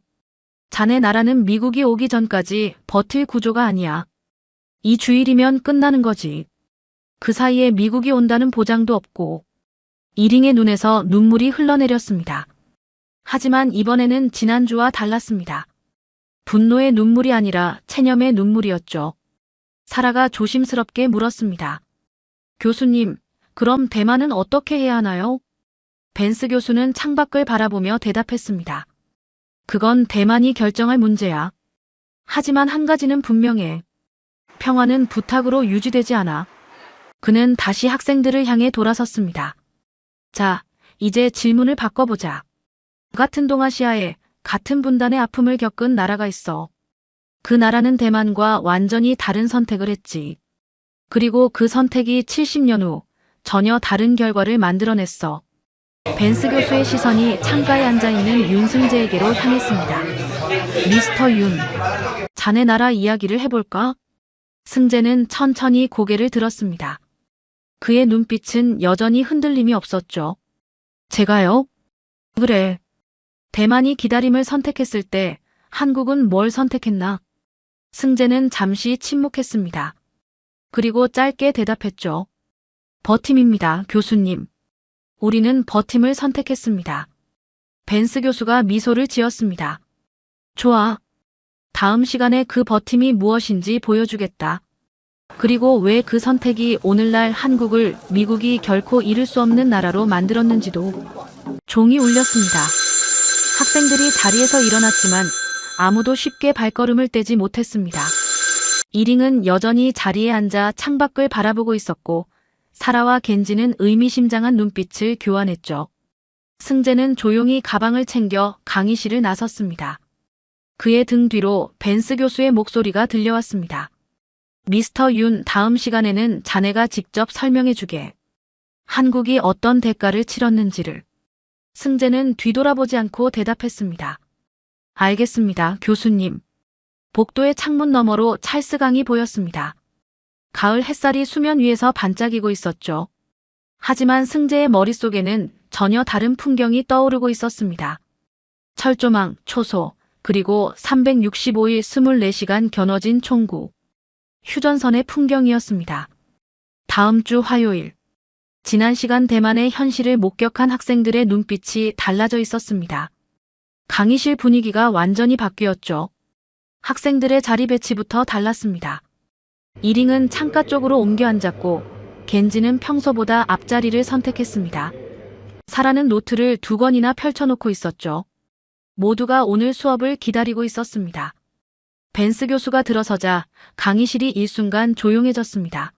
자네 나라는 미국이 오기 전까지 버틸 구조가 아니야. 이 주일이면 끝나는 거지. 그 사이에 미국이 온다는 보장도 없고. 이링의 눈에서 눈물이 흘러내렸습니다. 하지만 이번에는 지난주와 달랐습니다. 분노의 눈물이 아니라 체념의 눈물이었죠. 사라가 조심스럽게 물었습니다. 교수님, 그럼 대만은 어떻게 해야 하나요? 벤스 교수는 창밖을 바라보며 대답했습니다. 그건 대만이 결정할 문제야. 하지만 한 가지는 분명해. 평화는 부탁으로 유지되지 않아. 그는 다시 학생들을 향해 돌아섰습니다. 자, 이제 질문을 바꿔보자. 같은 동아시아에 같은 분단의 아픔을 겪은 나라가 있어. 그 나라는 대만과 완전히 다른 선택을 했지. 그리고 그 선택이 70년 후 전혀 다른 결과를 만들어냈어. 벤스 교수의 시선이 창가에 앉아있는 윤승재에게로 향했습니다. 미스터 윤, 자네 나라 이야기를 해볼까? 승재는 천천히 고개를 들었습니다. 그의 눈빛은 여전히 흔들림이 없었죠. 제가요? 그래. 대만이 기다림을 선택했을 때 한국은 뭘 선택했나? 승재는 잠시 침묵했습니다. 그리고 짧게 대답했죠. 버팀입니다, 교수님. 우리는 버팀을 선택했습니다. 벤스 교수가 미소를 지었습니다. 좋아. 다음 시간에 그 버팀이 무엇인지 보여주겠다. 그리고 왜 그 선택이 오늘날 한국을 미국이 결코 잃을 수 없는 나라로 만들었는지도. 종이 울렸습니다. 학생들이 자리에서 일어났지만 아무도 쉽게 발걸음을 떼지 못했습니다. 이링은 여전히 자리에 앉아 창밖을 바라보고 있었고 사라와 겐지는 의미심장한 눈빛을 교환했죠. 승재는 조용히 가방을 챙겨 강의실을 나섰습니다. 그의 등 뒤로 벤스 교수의 목소리가 들려왔습니다. 미스터 윤, 다음 시간에는 자네가 직접 설명해주게. 한국이 어떤 대가를 치렀는지를. 승재는 뒤돌아보지 않고 대답했습니다. 알겠습니다, 교수님. 복도의 창문 너머로 찰스강이 보였습니다. 가을 햇살이 수면 위에서 반짝이고 있었죠. 하지만 승재의 머릿속에는 전혀 다른 풍경이 떠오르고 있었습니다. 철조망, 초소, 그리고 365일 24시간 겨눠진 총구. 휴전선의 풍경이었습니다. 다음 주 화요일. 지난 시간 대만의 현실을 목격한 학생들의 눈빛이 달라져 있었습니다. 강의실 분위기가 완전히 바뀌었죠. 학생들의 자리 배치부터 달랐습니다. 이링은 창가 쪽으로 옮겨 앉았고 겐지는 평소보다 앞자리를 선택했습니다. 사라는 노트를 2권이나 펼쳐놓고 있었죠. 모두가 오늘 수업을 기다리고 있었습니다. 벤스 교수가 들어서자 강의실이 일순간 조용해졌습니다.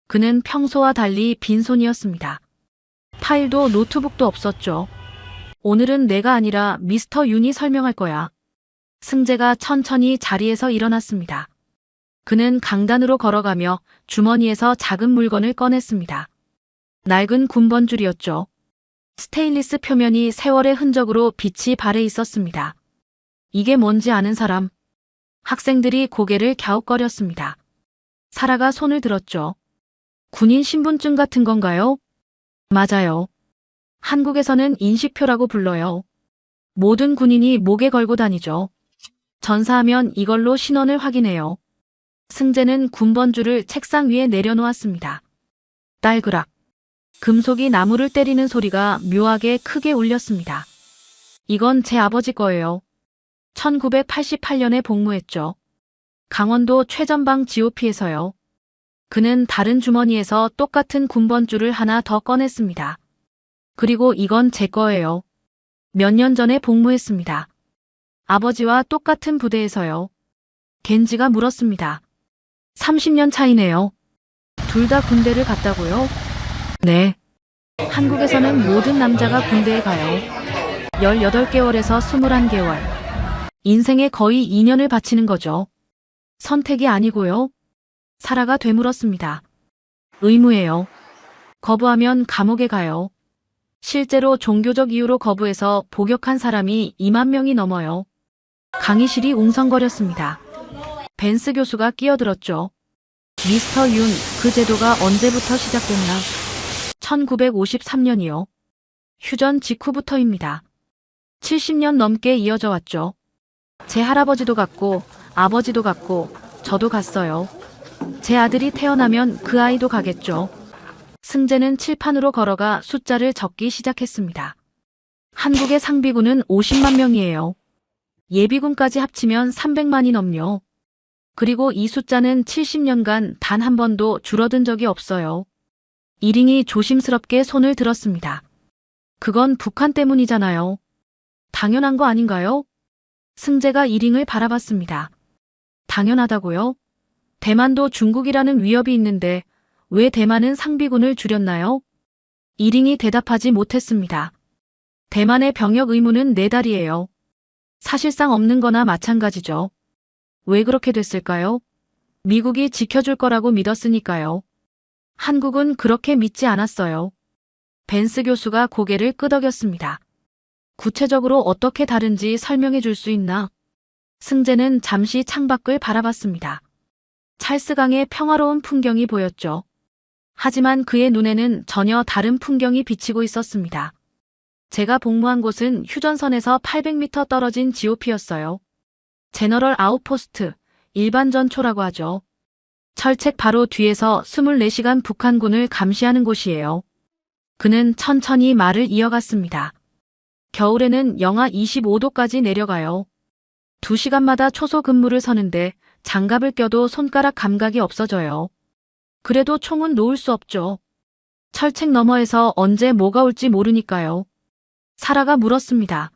그는 평소와 달리 빈손이었습니다. 파일도 노트북도 없었죠. 오늘은 내가 아니라 미스터 윤이 설명할 거야. 승재가 천천히 자리에서 일어났습니다. 그는 강단으로 걸어가며 주머니에서 작은 물건을 꺼냈습니다. 낡은 군번줄이었죠. 스테인리스 표면이 세월의 흔적으로 빛이 발해 있었습니다. 이게 뭔지 아는 사람? 학생들이 고개를 갸웃거렸습니다. 사라가 손을 들었죠. 군인 신분증 같은 건가요? 맞아요. 한국에서는 인식표라고 불러요. 모든 군인이 목에 걸고 다니죠. 전사하면 이걸로 신원을 확인해요. 승재는 군번줄을 책상 위에 내려놓았습니다. 딸그락. 금속이 나무를 때리는 소리가 묘하게 크게 울렸습니다. 이건 제 아버지 거예요. 1988년에 복무했죠. 강원도 최전방 GOP에서요. 그는 다른 주머니에서 똑같은 군번줄을 하나 더 꺼냈습니다. 그리고 이건 제 거예요. 몇 년 전에 복무했습니다. 아버지와 똑같은 부대에서요. 겐지가 물었습니다. 30년 차이네요. 둘 다 군대를 갔다고요? 네. 한국에서는 모든 남자가 군대에 가요. 18개월에서 21개월. 인생의 거의 2년을 바치는 거죠. 선택이 아니고요. 사라가 되물었습니다. 의무예요. 거부하면 감옥에 가요. 실제로 종교적 이유로 거부해서 복역한 사람이 2만 명이 넘어요. 강의실이 웅성거렸습니다. 벤스 교수가 끼어들었죠. 미스터 윤, 그 제도가 언제부터 시작됐나? 1953년이요. 휴전 직후부터입니다. 70년 넘게 이어져 왔죠. 제 할아버지도 갔고, 아버지도 갔고, 저도 갔어요. 제 아들이 태어나면 그 아이도 가겠죠. 승재는 칠판으로 걸어가 숫자를 적기 시작했습니다. 한국의 상비군은 50만 명이에요. 예비군까지 합치면 300만이 넘요. 그리고 이 숫자는 70년간 단 한 번도 줄어든 적이 없어요. 이링이 조심스럽게 손을 들었습니다. 그건 북한 때문이잖아요. 당연한 거 아닌가요? 승재가 이링을 바라봤습니다. 당연하다고요? 대만도 중국이라는 위협이 있는데 왜 대만은 상비군을 줄였나요? 이링이 대답하지 못했습니다. 대만의 병역 의무는 4달이에요. 사실상 없는 거나 마찬가지죠. 왜 그렇게 됐을까요? 미국이 지켜줄 거라고 믿었으니까요. 한국은 그렇게 믿지 않았어요. 벤스 교수가 고개를 끄덕였습니다. 구체적으로 어떻게 다른지 설명해 줄 수 있나? 승재는 잠시 창밖을 바라봤습니다. 찰스강의 평화로운 풍경이 보였죠. 하지만 그의 눈에는 전혀 다른 풍경이 비치고 있었습니다. 제가 복무한 곳은 휴전선에서 800m 떨어진 GOP였어요. 제너럴 아웃포스트, 일반 전초라고 하죠. 철책 바로 뒤에서 24시간 북한군을 감시하는 곳이에요. 그는 천천히 말을 이어갔습니다. 겨울에는 영하 25도까지 내려가요. 2시간마다 초소 근무를 서는데 장갑을 껴도 손가락 감각이 없어져요. 그래도 총은 놓을 수 없죠. 철책 너머에서 언제 뭐가 올지 모르니까요. 사라가 물었습니다.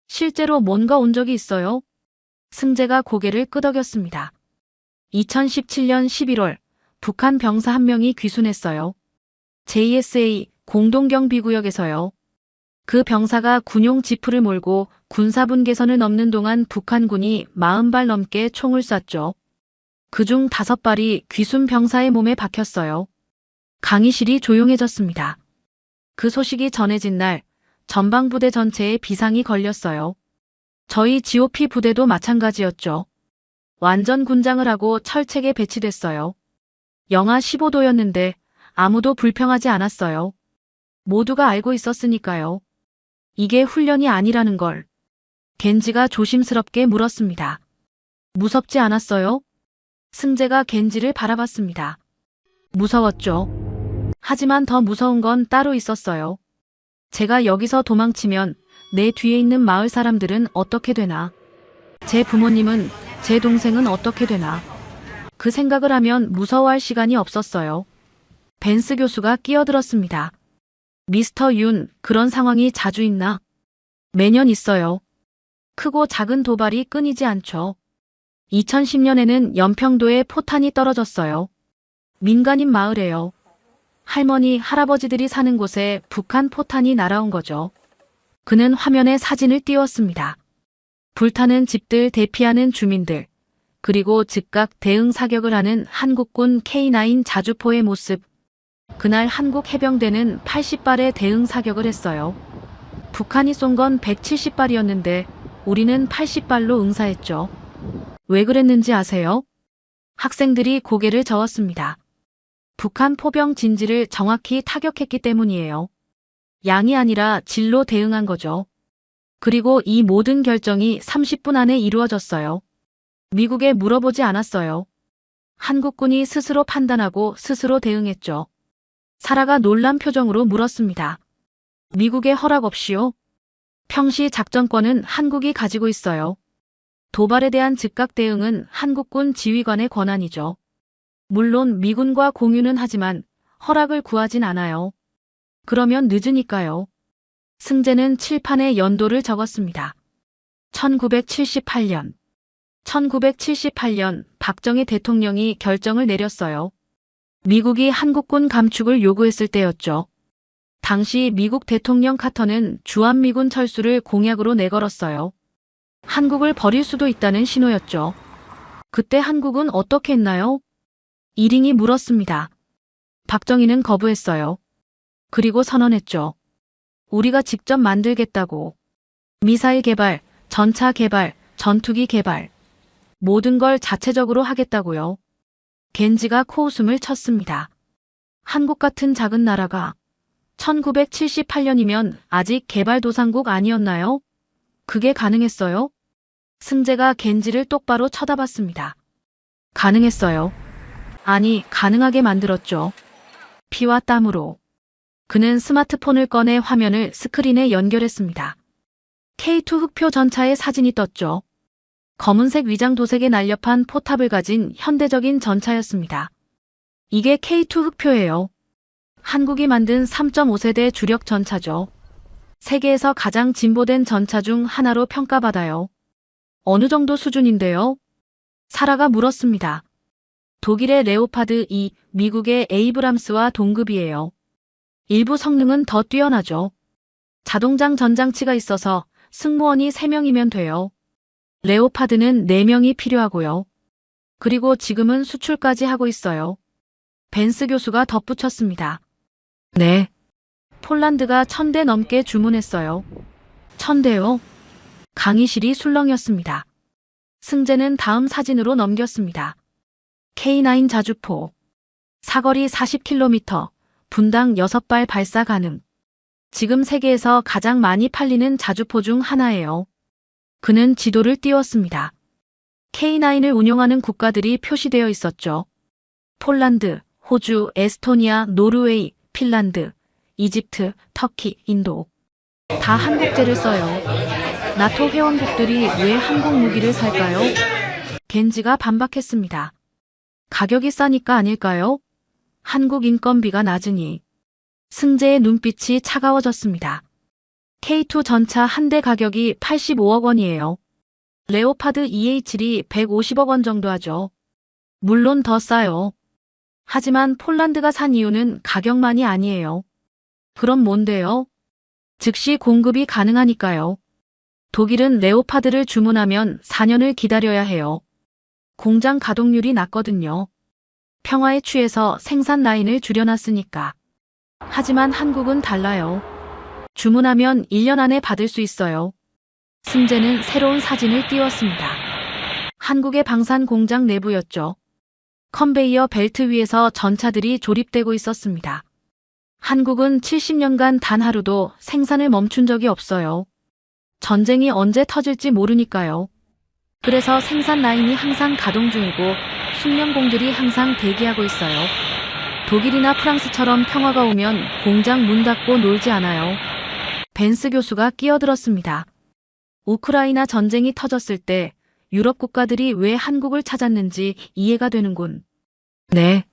실제로 뭔가 온 적이 있어요? 승재가 고개를 끄덕였습니다. 2017년 11월 북한 병사 한 명이 귀순했어요. JSA 공동경비구역에서요. 그 병사가 군용 지프를 몰고 군사분 개선을 넘는 동안 북한군이 40발 넘게 총을 쐈죠. 그중 5발이 귀순 병사의 몸에 박혔어요. 강의실이 조용해졌습니다. 그 소식이 전해진 날 전방부대 전체에 비상이 걸렸어요. 저희 GOP 부대도 마찬가지였죠. 완전 군장을 하고 철책에 배치됐어요. 영하 15도였는데 아무도 불평하지 않았어요. 모두가 알고 있었으니까요. 이게 훈련이 아니라는 걸. 겐지가 조심스럽게 물었습니다. 무섭지 않았어요? 승재가 겐지를 바라봤습니다. 무서웠죠. 하지만 더 무서운 건 따로 있었어요. 제가 여기서 도망치면 내 뒤에 있는 마을 사람들은 어떻게 되나? 제 부모님은, 제 동생은 어떻게 되나? 그 생각을 하면 무서워할 시간이 없었어요. 벤스 교수가 끼어들었습니다. 미스터 윤, 그런 상황이 자주 있나? 매년 있어요. 크고 작은 도발이 끊이지 않죠. 2010년에는 연평도에 포탄이 떨어졌어요. 민간인 마을에요. 할머니, 할아버지들이 사는 곳에 북한 포탄이 날아온 거죠. 그는 화면에 사진을 띄웠습니다. 불타는 집들, 대피하는 주민들, 그리고 즉각 대응 사격을 하는 한국군 K9 자주포의 모습. 그날 한국 해병대는 80발의 대응 사격을 했어요. 북한이 쏜 건 170발이었는데 우리는 80발로 응사했죠. 왜 그랬는지 아세요? 학생들이 고개를 저었습니다. 북한 포병 진지를 정확히 타격했기 때문이에요. 양이 아니라 질로 대응한 거죠. 그리고 이 모든 결정이 30분 안에 이루어졌어요. 미국에 물어보지 않았어요. 한국군이 스스로 판단하고 스스로 대응했죠. 사라가 놀란 표정으로 물었습니다. 미국의 허락 없이요? 평시 작전권은 한국이 가지고 있어요. 도발에 대한 즉각 대응은 한국군 지휘관의 권한이죠. 물론 미군과 공유는 하지만 허락을 구하진 않아요. 그러면 늦으니까요. 승재는 칠판에 연도를 적었습니다. 1978년. 1978년 박정희 대통령이 결정을 내렸어요. 미국이 한국군 감축을 요구했을 때였죠. 당시 미국 대통령 카터는 주한미군 철수를 공약으로 내걸었어요. 한국을 버릴 수도 있다는 신호였죠. 그때 한국은 어떻게 했나요? 이링이 물었습니다. 박정희는 거부했어요. 그리고 선언했죠. 우리가 직접 만들겠다고. 미사일 개발, 전차 개발, 전투기 개발. 모든 걸 자체적으로 하겠다고요. 겐지가 코웃음을 쳤습니다. 한국 같은 작은 나라가 1978년이면 아직 개발도상국 아니었나요? 그게 가능했어요? 승재가 겐지를 똑바로 쳐다봤습니다. 가능했어요. 아니, 가능하게 만들었죠. 피와 땀으로. 그는 스마트폰을 꺼내 화면을 스크린에 연결했습니다. K2 흑표 전차의 사진이 떴죠. 검은색 위장 도색의 날렵한 포탑을 가진 현대적인 전차였습니다. 이게 K2 흑표예요. 한국이 만든 3.5세대 주력 전차죠. 세계에서 가장 진보된 전차 중 하나로 평가받아요. 어느 정도 수준인데요? 사라가 물었습니다. 독일의 레오파드 2, 미국의 에이브람스와 동급이에요. 일부 성능은 더 뛰어나죠. 자동장 전장치가 있어서 승무원이 3명이면 돼요. 레오파드는 4명이 필요하고요. 그리고 지금은 수출까지 하고 있어요. 벤스 교수가 덧붙였습니다. 네. 폴란드가 1000대 넘게 주문했어요. 1000대요? 강의실이 술렁였습니다. 승재는 다음 사진으로 넘겼습니다. K9 자주포. 사거리 40km, 분당 6발 발사 가능. 지금 세계에서 가장 많이 팔리는 자주포 중 하나예요. 그는 지도를 띄웠습니다. K9을 운용하는 국가들이 표시되어 있었죠. 폴란드, 호주, 에스토니아, 노르웨이, 핀란드, 이집트, 터키, 인도. 다 한국제를 써요. 나토 회원국들이 왜 한국 무기를 살까요? 겐지가 반박했습니다. 가격이 싸니까 아닐까요? 한국 인건비가 낮으니. 승재의 눈빛이 차가워졌습니다. K2 전차 한 대 가격이 85억 원이에요. 레오파드 EH7이 150억 원 정도 하죠. 물론 더 싸요. 하지만 폴란드가 산 이유는 가격만이 아니에요. 그럼 뭔데요? 즉시 공급이 가능하니까요. 독일은 레오파드를 주문하면 4년을 기다려야 해요. 공장 가동률이 낮거든요. 평화에 취해서 생산 라인을 줄여놨으니까. 하지만 한국은 달라요. 주문하면 1년 안에 받을 수 있어요. 승재는 새로운 사진을 띄웠습니다. 한국의 방산 공장 내부였죠. 컨베이어 벨트 위에서 전차들이 조립되고 있었습니다. 한국은 70년간 단 하루도 생산을 멈춘 적이 없어요. 전쟁이 언제 터질지 모르니까요. 그래서 생산 라인이 항상 가동 중이고 숙련공들이 항상 대기하고 있어요. 독일이나 프랑스처럼 평화가 오면 공장 문 닫고 놀지 않아요. 벤스 교수가 끼어들었습니다. 우크라이나 전쟁이 터졌을 때 유럽 국가들이 왜 한국을 찾았는지 이해가 되는군. 네.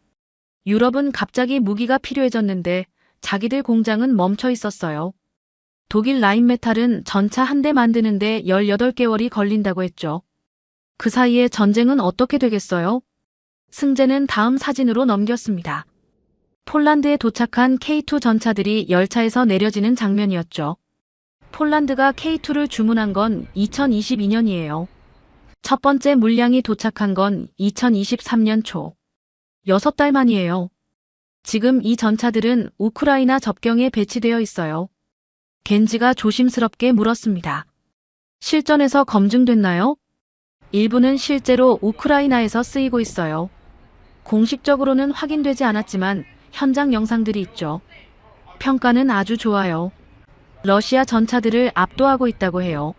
유럽은 갑자기 무기가 필요해졌는데 자기들 공장은 멈춰 있었어요. 독일 라인메탈은 전차 한 대 만드는데 18개월이 걸린다고 했죠. 그 사이에 전쟁은 어떻게 되겠어요? 승재는 다음 사진으로 넘겼습니다. 폴란드에 도착한 K2 전차들이 열차에서 내려지는 장면이었죠. 폴란드가 K2를 주문한 건 2022년이에요. 첫 번째 물량이 도착한 건 2023년 초. 6달 만이에요. 지금 이 전차들은 우크라이나 접경에 배치되어 있어요. 겐지가 조심스럽게 물었습니다. 실전에서 검증됐나요? 일부는 실제로 우크라이나에서 쓰이고 있어요. 공식적으로는 확인되지 않았지만 현장 영상들이 있죠. 평가는 아주 좋아요. 러시아 전차들을 압도하고 있다고 해요.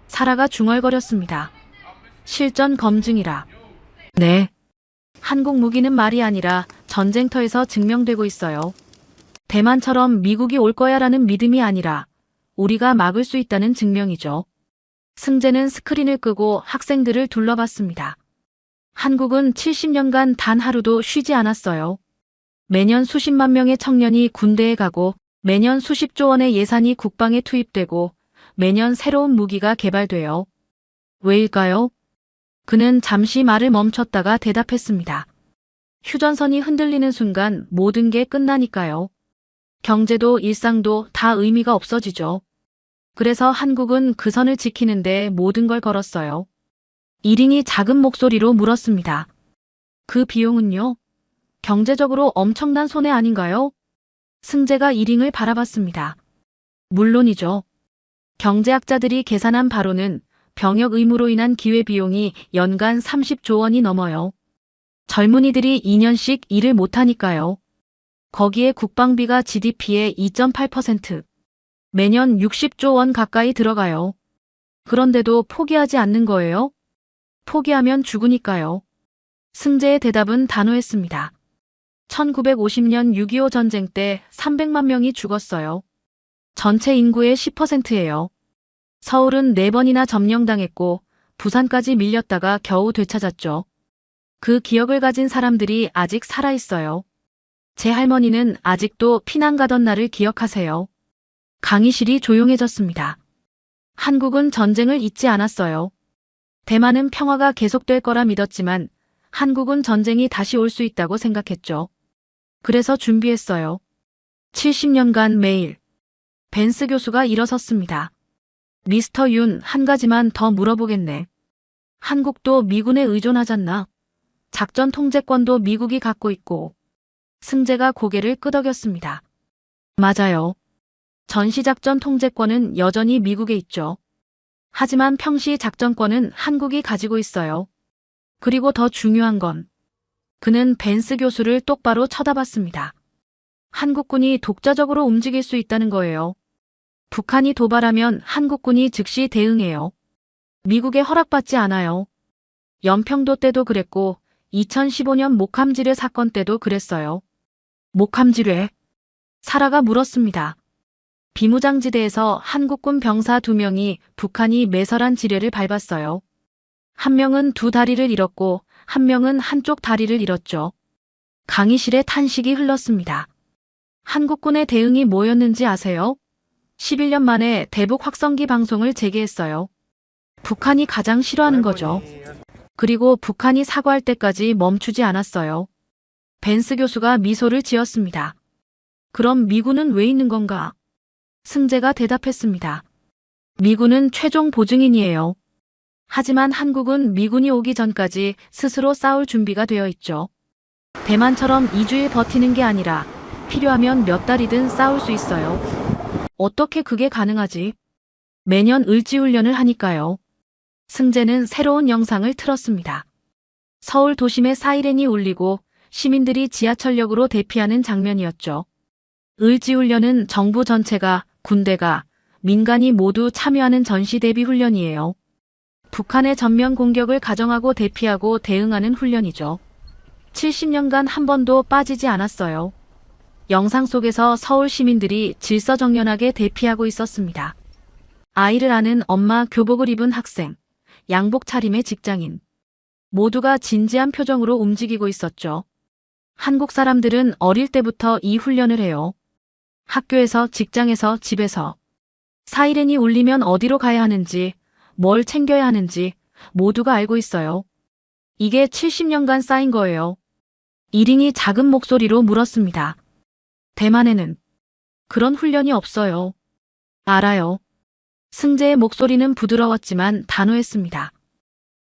사라가 중얼거렸습니다. 실전 검증이라. 네. 한국 무기는 말이 아니라 전쟁터에서 증명되고 있어요. 대만처럼 미국이 올 거야라는 믿음이 아니라 우리가 막을 수 있다는 증명이죠. 승재는 스크린을 끄고 학생들을 둘러봤습니다. 한국은 70년간 단 하루도 쉬지 않았어요. 매년 수십만 명의 청년이 군대에 가고 매년 수십조 원의 예산이 국방에 투입되고 매년 새로운 무기가 개발돼요. 왜일까요? 그는 잠시 말을 멈췄다가 대답했습니다. 휴전선이 흔들리는 순간 모든 게 끝나니까요. 경제도 일상도 다 의미가 없어지죠. 그래서 한국은 그 선을 지키는데 모든 걸 걸었어요. 이링이 작은 목소리로 물었습니다. 그 비용은요? 경제적으로 엄청난 손해 아닌가요? 승재가 이링을 바라봤습니다. 물론이죠. 경제학자들이 계산한 바로는 병역 의무로 인한 기회비용이 연간 30조 원이 넘어요. 젊은이들이 2년씩 일을 못하니까요. 거기에 국방비가 GDP의 2.8%, 매년 60조 원 가까이 들어가요. 그런데도 포기하지 않는 거예요? 포기하면 죽으니까요. 승재의 대답은 단호했습니다. 1950년 6.25 전쟁 때 300만 명이 죽었어요. 전체 인구의 10%예요. 서울은 4번이나 점령당했고 부산까지 밀렸다가 겨우 되찾았죠. 그 기억을 가진 사람들이 아직 살아있어요. 제 할머니는 아직도 피난 가던 날을 기억하세요. 강의실이 조용해졌습니다. 한국은 전쟁을 잊지 않았어요. 대만은 평화가 계속될 거라 믿었지만 한국은 전쟁이 다시 올 수 있다고 생각했죠. 그래서 준비했어요. 70년간 매일. 벤스 교수가 일어섰습니다. 미스터 윤, 한 가지만 더 물어보겠네. 한국도 미군에 의존하잖나. 작전 통제권도 미국이 갖고 있고. 승재가 고개를 끄덕였습니다. 맞아요. 전시작전 통제권은 여전히 미국에 있죠. 하지만 평시 작전권은 한국이 가지고 있어요. 그리고 더 중요한 건 그는 벤스 교수를 똑바로 쳐다봤습니다. 한국군이 독자적으로 움직일 수 있다는 거예요. 북한이 도발하면 한국군이 즉시 대응해요. 미국에 허락받지 않아요. 연평도 때도 그랬고 2015년 목함지뢰 사건 때도 그랬어요. 목함지뢰? 사라가 물었습니다. 비무장지대에서 한국군 병사 2명이 북한이 매설한 지뢰를 밟았어요. 한 명은 2 다리를 잃었고 한 명은 한쪽 다리를 잃었죠. 강의실에 탄식이 흘렀습니다. 한국군의 대응이 뭐였는지 아세요? 11년 만에 대북 확성기 방송을 재개했어요. 북한이 가장 싫어하는 거죠. 그리고 북한이 사과할 때까지 멈추지 않았어요. 벤스 교수가 미소를 지었습니다. 그럼 미군은 왜 있는 건가? 승재가 대답했습니다. 미군은 최종 보증인이에요. 하지만 한국은 미군이 오기 전까지 스스로 싸울 준비가 되어 있죠. 대만처럼 2주일 버티는 게 아니라 필요하면 몇 달이든 싸울 수 있어요. 어떻게 그게 가능하지? 매년 을지훈련을 하니까요. 승재는 새로운 영상을 틀었습니다. 서울 도심의 사이렌이 울리고 시민들이 지하철역으로 대피하는 장면이었죠. 을지훈련은 정부 전체가, 군대가, 민간이 모두 참여하는 전시 대비 훈련이에요. 북한의 전면 공격을 가정하고 대피하고 대응하는 훈련이죠. 70년간 한 번도 빠지지 않았어요. 영상 속에서 서울 시민들이 질서정연하게 대피하고 있었습니다. 아이를 아는 엄마, 교복을 입은 학생, 양복 차림의 직장인. 모두가 진지한 표정으로 움직이고 있었죠. 한국 사람들은 어릴 때부터 이 훈련을 해요. 학교에서, 직장에서, 집에서. 사이렌이 울리면 어디로 가야 하는지, 뭘 챙겨야 하는지 모두가 알고 있어요. 이게 70년간 쌓인 거예요. 이링이 작은 목소리로 물었습니다. 대만에는 그런 훈련이 없어요. 알아요. 승재의 목소리는 부드러웠지만 단호했습니다.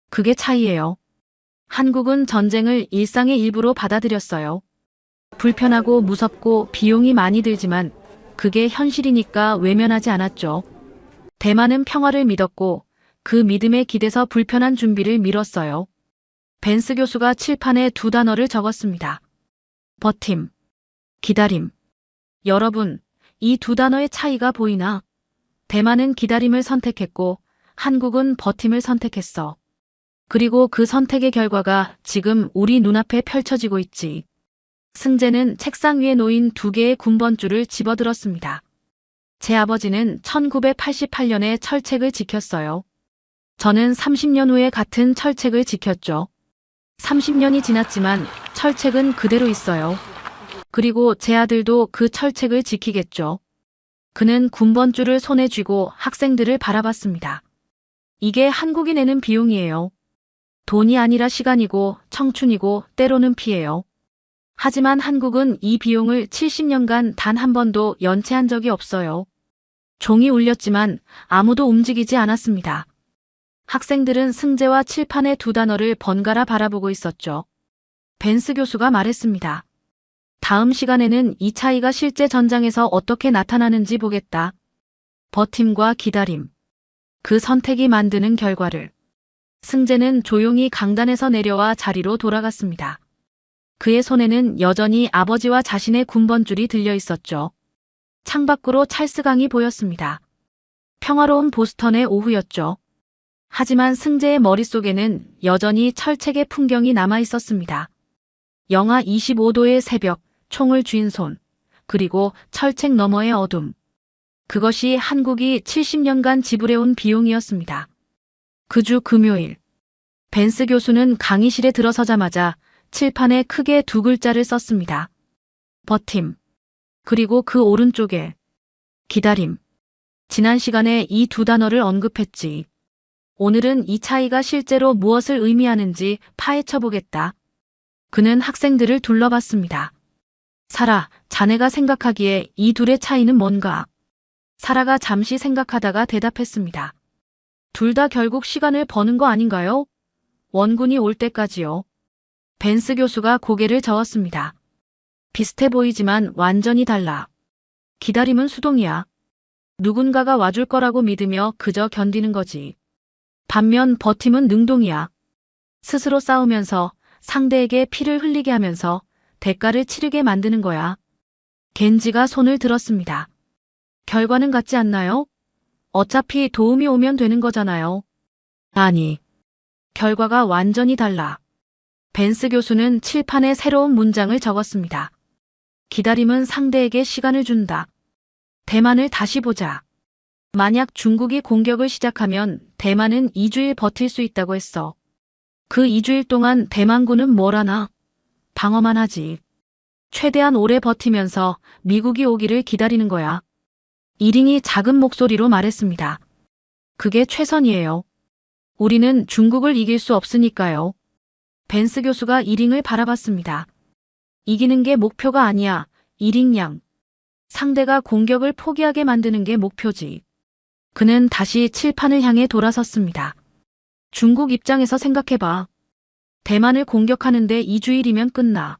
그게 차이예요. 한국은 전쟁을 일상의 일부로 받아들였어요. 불편하고 무섭고 비용이 많이 들지만 그게 현실이니까 외면하지 않았죠. 대만은 평화를 믿었고 그 믿음에 기대서 불편한 준비를 미뤘어요. 벤스 교수가 칠판에 2 단어를 적었습니다. 버팀, 기다림. 여러분, 이 2 단어의 차이가 보이나? 대만은 기다림을 선택했고 한국은 버팀을 선택했어. 그리고 그 선택의 결과가 지금 우리 눈앞에 펼쳐지고 있지. 승재는 책상 위에 놓인 2개의 군번줄을 집어들었습니다. 제 아버지는 1988년에 철책을 지켰어요. 저는 30년 후에 같은 철책을 지켰죠. 30년이 지났지만 철책은 그대로 있어요. 그리고 제 아들도 그 철책을 지키겠죠. 그는 군번줄을 손에 쥐고 학생들을 바라봤습니다. 이게 한국이 내는 비용이에요. 돈이 아니라 시간이고 청춘이고 때로는 피해요. 하지만 한국은 이 비용을 70년간 단 한 번도 연체한 적이 없어요. 종이 울렸지만 아무도 움직이지 않았습니다. 학생들은 승재와 칠판의 2 단어를 번갈아 바라보고 있었죠. 벤스 교수가 말했습니다. 다음 시간에는 이 차이가 실제 전장에서 어떻게 나타나는지 보겠다. 버팀과 기다림. 그 선택이 만드는 결과를. 승재는 조용히 강단에서 내려와 자리로 돌아갔습니다. 그의 손에는 여전히 아버지와 자신의 군번줄이 들려 있었죠. 창밖으로 찰스강이 보였습니다. 평화로운 보스턴의 오후였죠. 하지만 승재의 머릿속에는 여전히 철책의 풍경이 남아 있었습니다. 영하 25도의 새벽, 총을 쥔 손, 그리고 철책 너머의 어둠. 그것이 한국이 70년간 지불해온 비용이었습니다. 그 주 금요일, 벤스 교수는 강의실에 들어서자마자 칠판에 크게 두 글자를 썼습니다. 버팀. 그리고 그 오른쪽에 기다림. 지난 시간에 이 두 단어를 언급했지. 오늘은 이 차이가 실제로 무엇을 의미하는지 파헤쳐보겠다. 그는 학생들을 둘러봤습니다. 사라, 자네가 생각하기에 이 둘의 차이는 뭔가? 사라가 잠시 생각하다가 대답했습니다. 둘 다 결국 시간을 버는 거 아닌가요? 원군이 올 때까지요. 벤스 교수가 고개를 저었습니다. 비슷해 보이지만 완전히 달라. 기다림은 수동이야. 누군가가 와줄 거라고 믿으며 그저 견디는 거지. 반면 버팀은 능동이야. 스스로 싸우면서 상대에게 피를 흘리게 하면서 대가를 치르게 만드는 거야. 겐지가 손을 들었습니다. 결과는 같지 않나요? 어차피 도움이 오면 되는 거잖아요. 아니, 결과가 완전히 달라. 벤스 교수는 칠판에 새로운 문장을 적었습니다. 기다림은 상대에게 시간을 준다. 대만을 다시 보자. 만약 중국이 공격을 시작하면 대만은 2주일 버틸 수 있다고 했어. 그 2주일 동안 대만군은 뭘 하나? 방어만 하지. 최대한 오래 버티면서 미국이 오기를 기다리는 거야. 이링이 작은 목소리로 말했습니다. 그게 최선이에요. 우리는 중국을 이길 수 없으니까요. 벤스 교수가 이링을 바라봤습니다. 이기는 게 목표가 아니야, 이링양. 상대가 공격을 포기하게 만드는 게 목표지. 그는 다시 칠판을 향해 돌아섰습니다. 중국 입장에서 생각해봐. 대만을 공격하는데 2주일이면 끝나.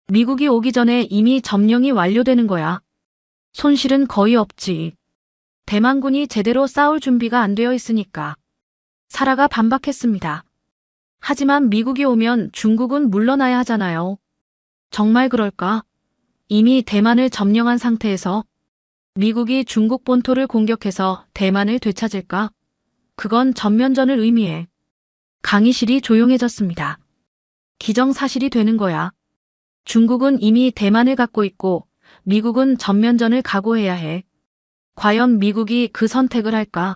미국이 오기 전에 이미 점령이 완료되는 거야. 손실은 거의 없지. 대만군이 제대로 싸울 준비가 안 되어 있으니까. 사라가 반박했습니다. 하지만 미국이 오면 중국은 물러나야 하잖아요. 정말 그럴까? 이미 대만을 점령한 상태에서 미국이 중국 본토를 공격해서 대만을 되찾을까? 그건 전면전을 의미해. 강의실이 조용해졌습니다. 기정사실이 되는 거야. 중국은 이미 대만을 갖고 있고 미국은 전면전을 각오해야 해. 과연 미국이 그 선택을 할까?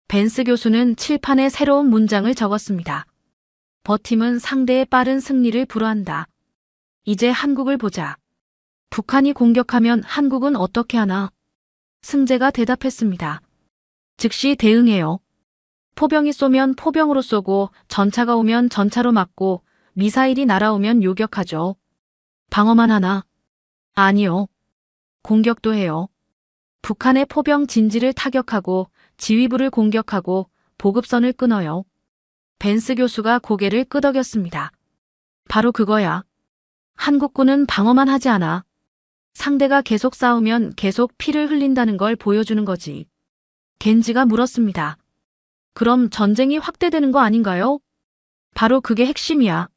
벤스 교수는 칠판에 새로운 문장을 적었습니다. 버팀은 상대의 빠른 승리를 불허한다. 이제 한국을 보자. 북한이 공격하면 한국은 어떻게 하나? 승재가 대답했습니다. 즉시 대응해요. 포병이 쏘면 포병으로 쏘고 전차가 오면 전차로 맞고 미사일이 날아오면 요격하죠. 방어만 하나? 아니요. 공격도 해요. 북한의 포병 진지를 타격하고 지휘부를 공격하고 보급선을 끊어요. 벤스 교수가 고개를 끄덕였습니다. 바로 그거야. 한국군은 방어만 하지 않아. 상대가 계속 싸우면 계속 피를 흘린다는 걸 보여주는 거지. 겐지가 물었습니다. 그럼 전쟁이 확대되는 거 아닌가요? 바로 그게 핵심이야.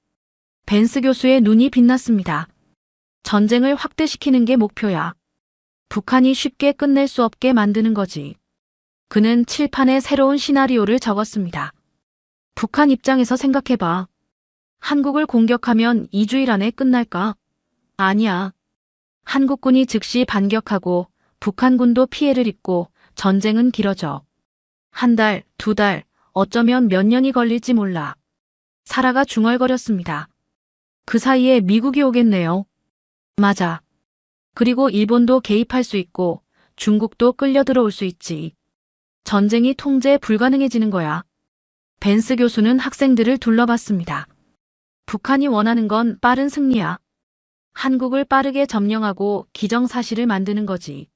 벤스 교수의 눈이 빛났습니다. 전쟁을 확대시키는 게 목표야. 북한이 쉽게 끝낼 수 없게 만드는 거지. 그는 칠판에 새로운 시나리오를 적었습니다. 북한 입장에서 생각해봐. 한국을 공격하면 2주일 안에 끝날까? 아니야. 한국군이 즉시 반격하고 북한군도 피해를 입고 전쟁은 길어져. 한 달, 두 달, 어쩌면 몇 년이 걸릴지 몰라. 사라가 중얼거렸습니다. 그 사이에 미국이 오겠네요. 맞아. 그리고 일본도 개입할 수 있고 중국도 끌려 들어올 수 있지. 전쟁이 통제 불가능해지는 거야. 벤스 교수는 학생들을 둘러봤습니다. 북한이 원하는 건 빠른 승리야. 한국을 빠르게 점령하고 기정사실을 만드는 거지.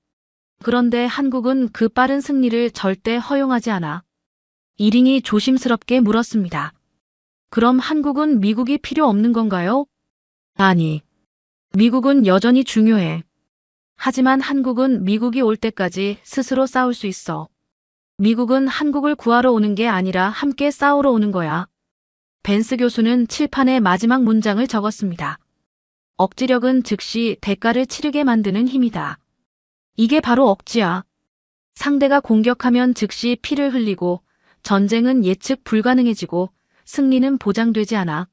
그런데 한국은 그 빠른 승리를 절대 허용하지 않아. 이링이 조심스럽게 물었습니다. 그럼 한국은 미국이 필요 없는 건가요? 아니. 미국은 여전히 중요해. 하지만 한국은 미국이 올 때까지 스스로 싸울 수 있어. 미국은 한국을 구하러 오는 게 아니라 함께 싸우러 오는 거야. 벤스 교수는 칠판에 마지막 문장을 적었습니다. 억지력은 즉시 대가를 치르게 만드는 힘이다. 이게 바로 억지야. 상대가 공격하면 즉시 피를 흘리고 전쟁은 예측 불가능해지고 승리는 보장되지 않아.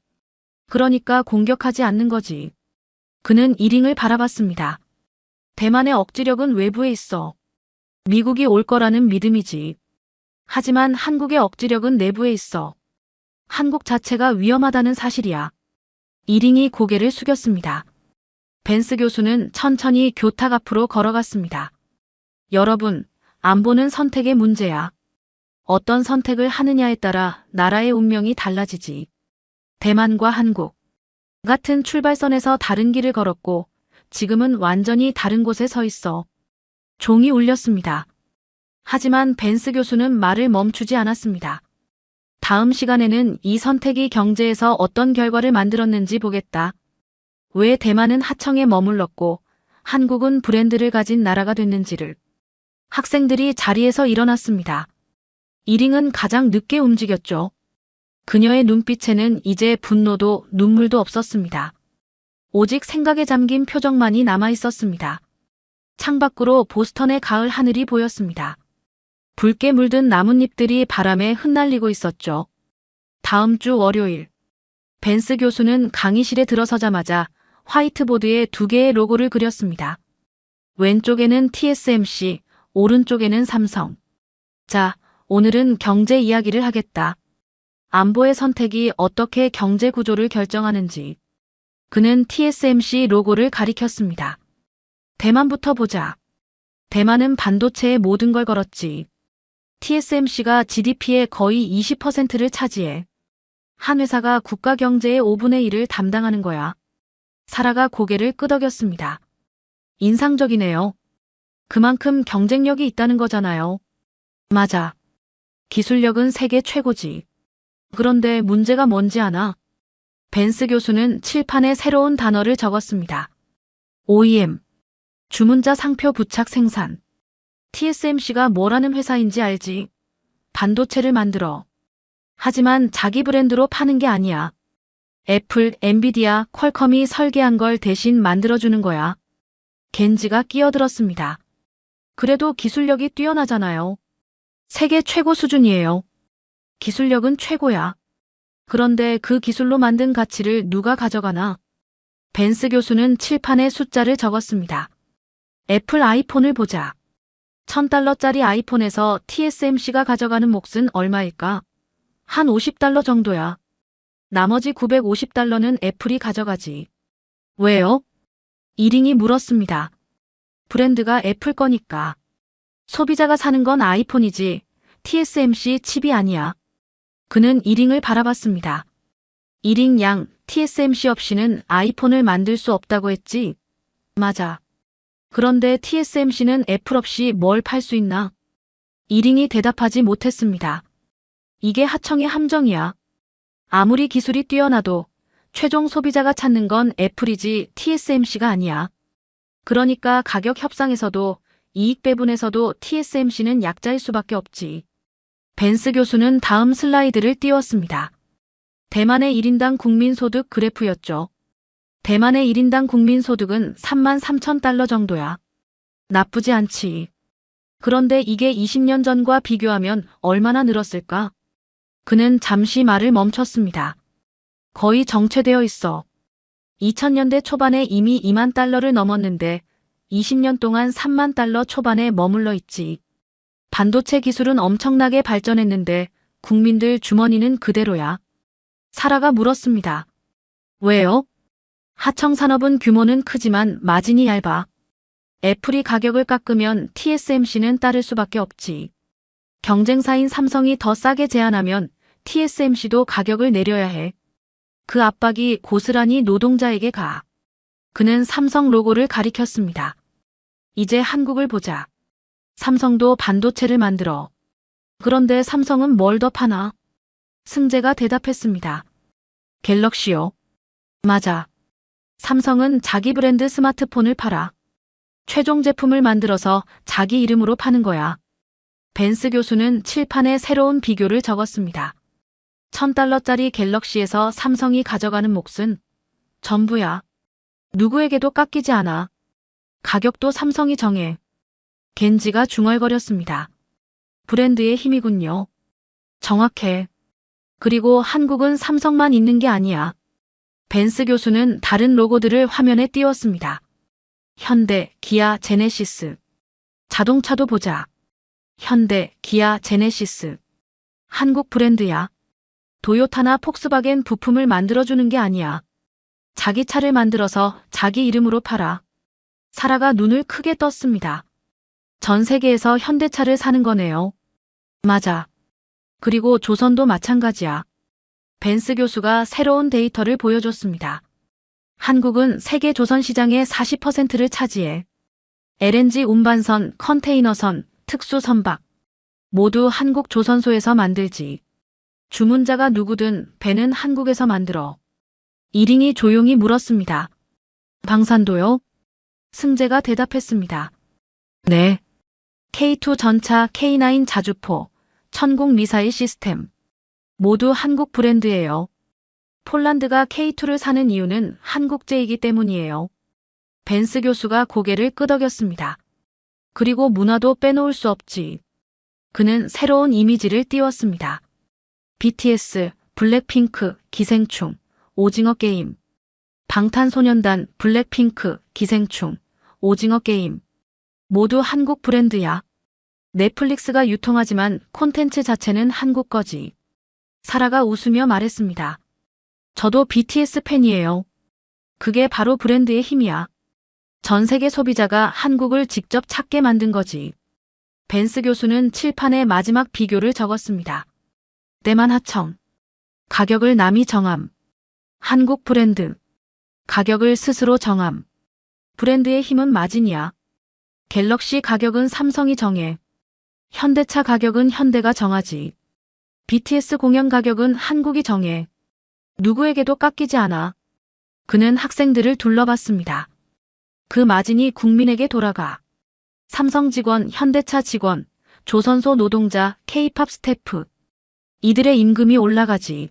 그러니까 공격하지 않는 거지. 그는 이링을 바라봤습니다. 대만의 억지력은 외부에 있어. 미국이 올 거라는 믿음이지. 하지만 한국의 억지력은 내부에 있어. 한국 자체가 위험하다는 사실이야. 이링이 고개를 숙였습니다. 벤스 교수는 천천히 교탁 앞으로 걸어갔습니다. 여러분, 안보는 선택의 문제야. 어떤 선택을 하느냐에 따라 나라의 운명이 달라지지. 대만과 한국 같은 출발선에서 다른 길을 걸었고 지금은 완전히 다른 곳에 서 있어. 종이 울렸습니다. 하지만 벤스 교수는 말을 멈추지 않았습니다. 다음 시간에는 이 선택이 경제에서 어떤 결과를 만들었는지 보겠다. 왜 대만은 하청에 머물렀고 한국은 브랜드를 가진 나라가 됐는지를. 학생들이 자리에서 일어났습니다. 이링은 가장 늦게 움직였죠. 그녀의 눈빛에는 이제 분노도 눈물도 없었습니다. 오직 생각에 잠긴 표정만이 남아 있었습니다. 창밖으로 보스턴의 가을 하늘이 보였습니다. 붉게 물든 나뭇잎들이 바람에 흩날리고 있었죠. 다음 주 월요일, 벤스 교수는 강의실에 들어서자마자 화이트보드에 2개의 로고를 그렸습니다. 왼쪽에는 TSMC, 오른쪽에는 삼성. 자, 오늘은 경제 이야기를 하겠다. 안보의 선택이 어떻게 경제 구조를 결정하는지. 그는 TSMC 로고를 가리켰습니다. 대만부터 보자. 대만은 반도체에 모든 걸 걸었지. TSMC가 GDP의 거의 20%를 차지해. 한 회사가 국가 경제의 5분의 1을 담당하는 거야. 사라가 고개를 끄덕였습니다. 인상적이네요. 그만큼 경쟁력이 있다는 거잖아요. 맞아. 기술력은 세계 최고지. 그런데 문제가 뭔지 아나? 벤스 교수는 칠판에 새로운 단어를 적었습니다. OEM. 주문자 상표 부착 생산. TSMC가 뭐라는 회사인지 알지? 반도체를 만들어. 하지만 자기 브랜드로 파는 게 아니야. 애플, 엔비디아, 퀄컴이 설계한 걸 대신 만들어주는 거야. 겐지가 끼어들었습니다. 그래도 기술력이 뛰어나잖아요. 세계 최고 수준이에요. 기술력은 최고야. 그런데 그 기술로 만든 가치를 누가 가져가나? 벤스 교수는 칠판에 숫자를 적었습니다. 애플 아이폰을 보자. $1000짜리 아이폰에서 TSMC가 가져가는 몫은 얼마일까? 한 $50 정도야. 나머지 $950는 애플이 가져가지. 왜요? 이링이 물었습니다. 브랜드가 애플 거니까. 소비자가 사는 건 아이폰이지 TSMC 칩이 아니야. 그는 이링을 바라봤습니다. 이링 양, TSMC 없이는 아이폰을 만들 수 없다고 했지? 맞아. 그런데 TSMC는 애플 없이 뭘 팔 수 있나? 이링이 대답하지 못했습니다. 이게 하청의 함정이야. 아무리 기술이 뛰어나도 최종 소비자가 찾는 건 애플이지 TSMC가 아니야. 그러니까 가격 협상에서도 이익 배분에서도 TSMC는 약자일 수밖에 없지. 벤스 교수는 다음 슬라이드를 띄웠습니다. 대만의 1인당 국민소득 그래프였죠. 대만의 1인당 국민소득은 33,000달러 정도야. 나쁘지 않지. 그런데 이게 20년 전과 비교하면 얼마나 늘었을까? 그는 잠시 말을 멈췄습니다. 거의 정체되어 있어. 2000년대 초반에 이미 2만 달러를 넘었는데 20년 동안 3만 달러 초반에 머물러 있지. 반도체 기술은 엄청나게 발전했는데 국민들 주머니는 그대로야. 사라가 물었습니다. 왜요? 하청 산업은 규모는 크지만 마진이 얇아. 애플이 가격을 깎으면 TSMC는 따를 수밖에 없지. 경쟁사인 삼성이 더 싸게 제안하면 TSMC도 가격을 내려야 해. 그 압박이 고스란히 노동자에게 가. 그는 삼성 로고를 가리켰습니다. 이제 한국을 보자. 삼성도 반도체를 만들어. 그런데 삼성은 뭘 더 파나? 승재가 대답했습니다. 갤럭시요. 맞아. 삼성은 자기 브랜드 스마트폰을 팔아. 최종 제품을 만들어서 자기 이름으로 파는 거야. 벤스 교수는 칠판에 새로운 비교를 적었습니다. $1000짜리 갤럭시에서 삼성이 가져가는 몫은 전부야. 누구에게도 깎이지 않아. 가격도 삼성이 정해. 겐지가 중얼거렸습니다. 브랜드의 힘이군요. 정확해. 그리고 한국은 삼성만 있는 게 아니야. 벤스 교수는 다른 로고들을 화면에 띄웠습니다. 현대, 기아, 제네시스. 자동차도 보자. 현대, 기아, 제네시스. 한국 브랜드야. 도요타나 폭스바겐 부품을 만들어주는 게 아니야. 자기 차를 만들어서 자기 이름으로 팔아. 사라가 눈을 크게 떴습니다. 전 세계에서 현대차를 사는 거네요. 맞아. 그리고 조선도 마찬가지야. 벤스 교수가 새로운 데이터를 보여줬습니다. 한국은 세계 조선 시장의 40%를 차지해. LNG 운반선, 컨테이너선, 특수선박. 모두 한국 조선소에서 만들지. 주문자가 누구든 배는 한국에서 만들어. 이링이 조용히 물었습니다. 방산도요? 승재가 대답했습니다. 네. K2 전차, K9 자주포, 천공 미사일 시스템. 모두 한국 브랜드예요. 폴란드가 K2를 사는 이유는 한국제이기 때문이에요. 벤스 교수가 고개를 끄덕였습니다. 그리고 문화도 빼놓을 수 없지. 그는 새로운 이미지를 띄웠습니다. BTS, 블랙핑크, 기생충, 오징어 게임. 방탄소년단, 블랙핑크, 기생충, 오징어 게임. 모두 한국 브랜드야. 넷플릭스가 유통하지만 콘텐츠 자체는 한국 거지. 사라가 웃으며 말했습니다. 저도 BTS 팬이에요. 그게 바로 브랜드의 힘이야. 전 세계 소비자가 한국을 직접 찾게 만든 거지. 벤스 교수는 칠판에 마지막 비교를 적었습니다. 때만 하청. 가격을 남이 정함. 한국 브랜드. 가격을 스스로 정함. 브랜드의 힘은 마진이야. 갤럭시 가격은 삼성이 정해. 현대차 가격은 현대가 정하지. BTS 공연 가격은 한국이 정해. 누구에게도 깎이지 않아. 그는 학생들을 둘러봤습니다. 그 마진이 국민에게 돌아가. 삼성 직원, 현대차 직원, 조선소 노동자, K-팝 스태프. 이들의 임금이 올라가지.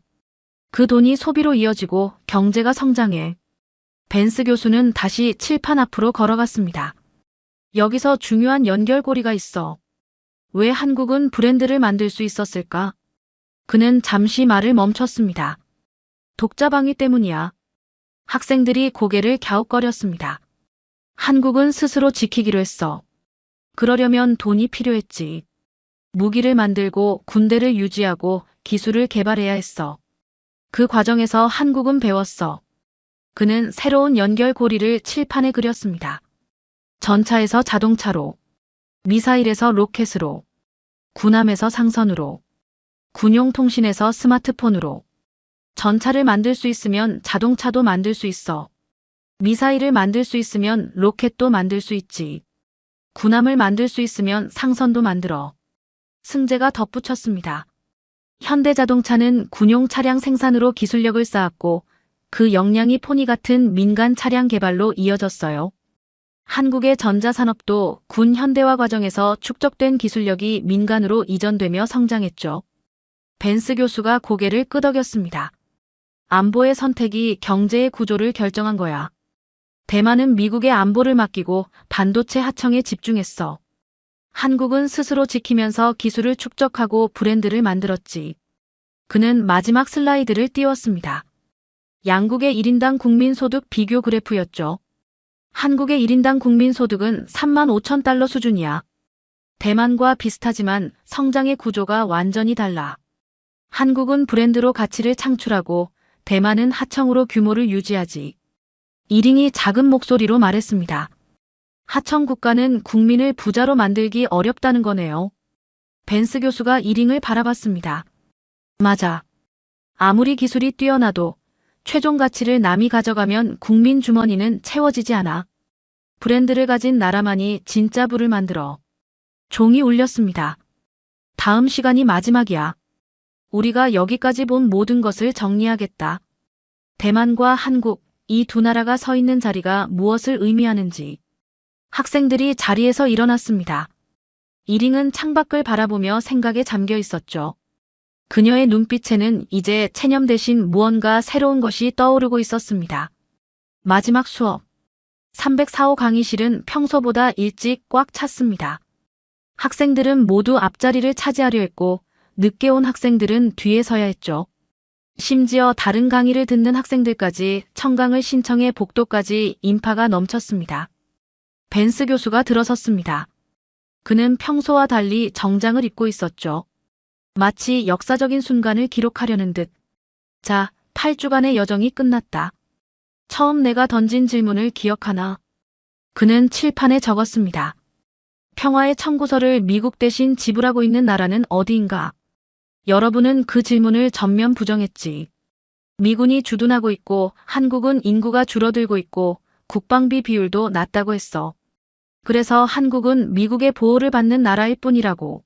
그 돈이 소비로 이어지고 경제가 성장해. 벤스 교수는 다시 칠판 앞으로 걸어갔습니다. 여기서 중요한 연결고리가 있어. 왜 한국은 브랜드를 만들 수 있었을까? 그는 잠시 말을 멈췄습니다. 독자방위 때문이야. 학생들이 고개를 갸웃거렸습니다. 한국은 스스로 지키기로 했어. 그러려면 돈이 필요했지. 무기를 만들고 군대를 유지하고 기술을 개발해야 했어. 그 과정에서 한국은 배웠어. 그는 새로운 연결고리를 칠판에 그렸습니다. 전차에서 자동차로, 미사일에서 로켓으로, 군함에서 상선으로, 군용통신에서 스마트폰으로. 전차를 만들 수 있으면 자동차도 만들 수 있어. 미사일을 만들 수 있으면 로켓도 만들 수 있지. 군함을 만들 수 있으면 상선도 만들어. 승재가 덧붙였습니다. 현대자동차는 군용 차량 생산으로 기술력을 쌓았고 그 역량이 포니 같은 민간 차량 개발로 이어졌어요. 한국의 전자산업도 군 현대화 과정에서 축적된 기술력이 민간으로 이전되며 성장했죠. 벤스 교수가 고개를 끄덕였습니다. 안보의 선택이 경제의 구조를 결정한 거야. 대만은 미국의 안보를 맡기고 반도체 하청에 집중했어. 한국은 스스로 지키면서 기술을 축적하고 브랜드를 만들었지. 그는 마지막 슬라이드를 띄웠습니다. 양국의 1인당 국민소득 비교 그래프였죠. 한국의 1인당 국민소득은 35,000달러 수준이야. 대만과 비슷하지만 성장의 구조가 완전히 달라. 한국은 브랜드로 가치를 창출하고 대만은 하청으로 규모를 유지하지. 이링이 작은 목소리로 말했습니다. 하청 국가는 국민을 부자로 만들기 어렵다는 거네요. 벤스 교수가 이링을 바라봤습니다. 맞아. 아무리 기술이 뛰어나도 최종 가치를 남이 가져가면 국민 주머니는 채워지지 않아. 브랜드를 가진 나라만이 진짜 부를 만들어. 종이 울렸습니다. 다음 시간이 마지막이야. 우리가 여기까지 본 모든 것을 정리하겠다. 대만과 한국, 이 두 나라가 서 있는 자리가 무엇을 의미하는지. 학생들이 자리에서 일어났습니다. 이링은 창밖을 바라보며 생각에 잠겨 있었죠. 그녀의 눈빛에는 이제 체념 대신 무언가 새로운 것이 떠오르고 있었습니다. 마지막 수업. 304호 강의실은 평소보다 일찍 꽉 찼습니다. 학생들은 모두 앞자리를 차지하려 했고 늦게 온 학생들은 뒤에 서야 했죠. 심지어 다른 강의를 듣는 학생들까지 청강을 신청해 복도까지 인파가 넘쳤습니다. 벤스 교수가 들어섰습니다. 그는 평소와 달리 정장을 입고 있었죠. 마치 역사적인 순간을 기록하려는 듯. 자, 8주간의 여정이 끝났다. 처음 내가 던진 질문을 기억하나? 그는 칠판에 적었습니다. 평화의 청구서를 미국 대신 지불하고 있는 나라는 어디인가? 여러분은 그 질문을 전면 부정했지. 미군이 주둔하고 있고 한국은 인구가 줄어들고 있고 국방비 비율도 낮다고 했어. 그래서 한국은 미국의 보호를 받는 나라일 뿐이라고.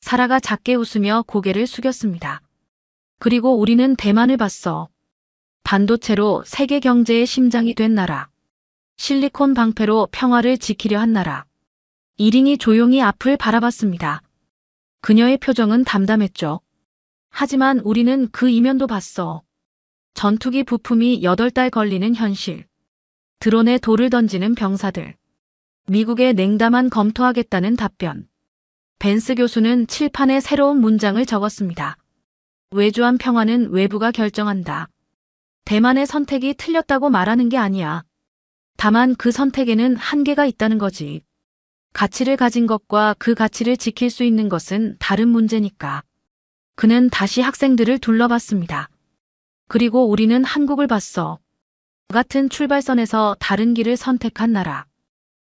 사라가 작게 웃으며 고개를 숙였습니다. 그리고 우리는 대만을 봤어. 반도체로 세계 경제의 심장이 된 나라. 실리콘 방패로 평화를 지키려 한 나라. 이링이 조용히 앞을 바라봤습니다. 그녀의 표정은 담담했죠. 하지만 우리는 그 이면도 봤어. 전투기 부품이 8달 걸리는 현실. 드론에 돌을 던지는 병사들. 미국에 냉담한 검토하겠다는 답변. 벤스 교수는 칠판에 새로운 문장을 적었습니다. 외주한 평화는 외부가 결정한다. 대만의 선택이 틀렸다고 말하는 게 아니야. 다만 그 선택에는 한계가 있다는 거지. 가치를 가진 것과 그 가치를 지킬 수 있는 것은 다른 문제니까. 그는 다시 학생들을 둘러봤습니다. 그리고 우리는 한국을 봤어. 같은 출발선에서 다른 길을 선택한 나라.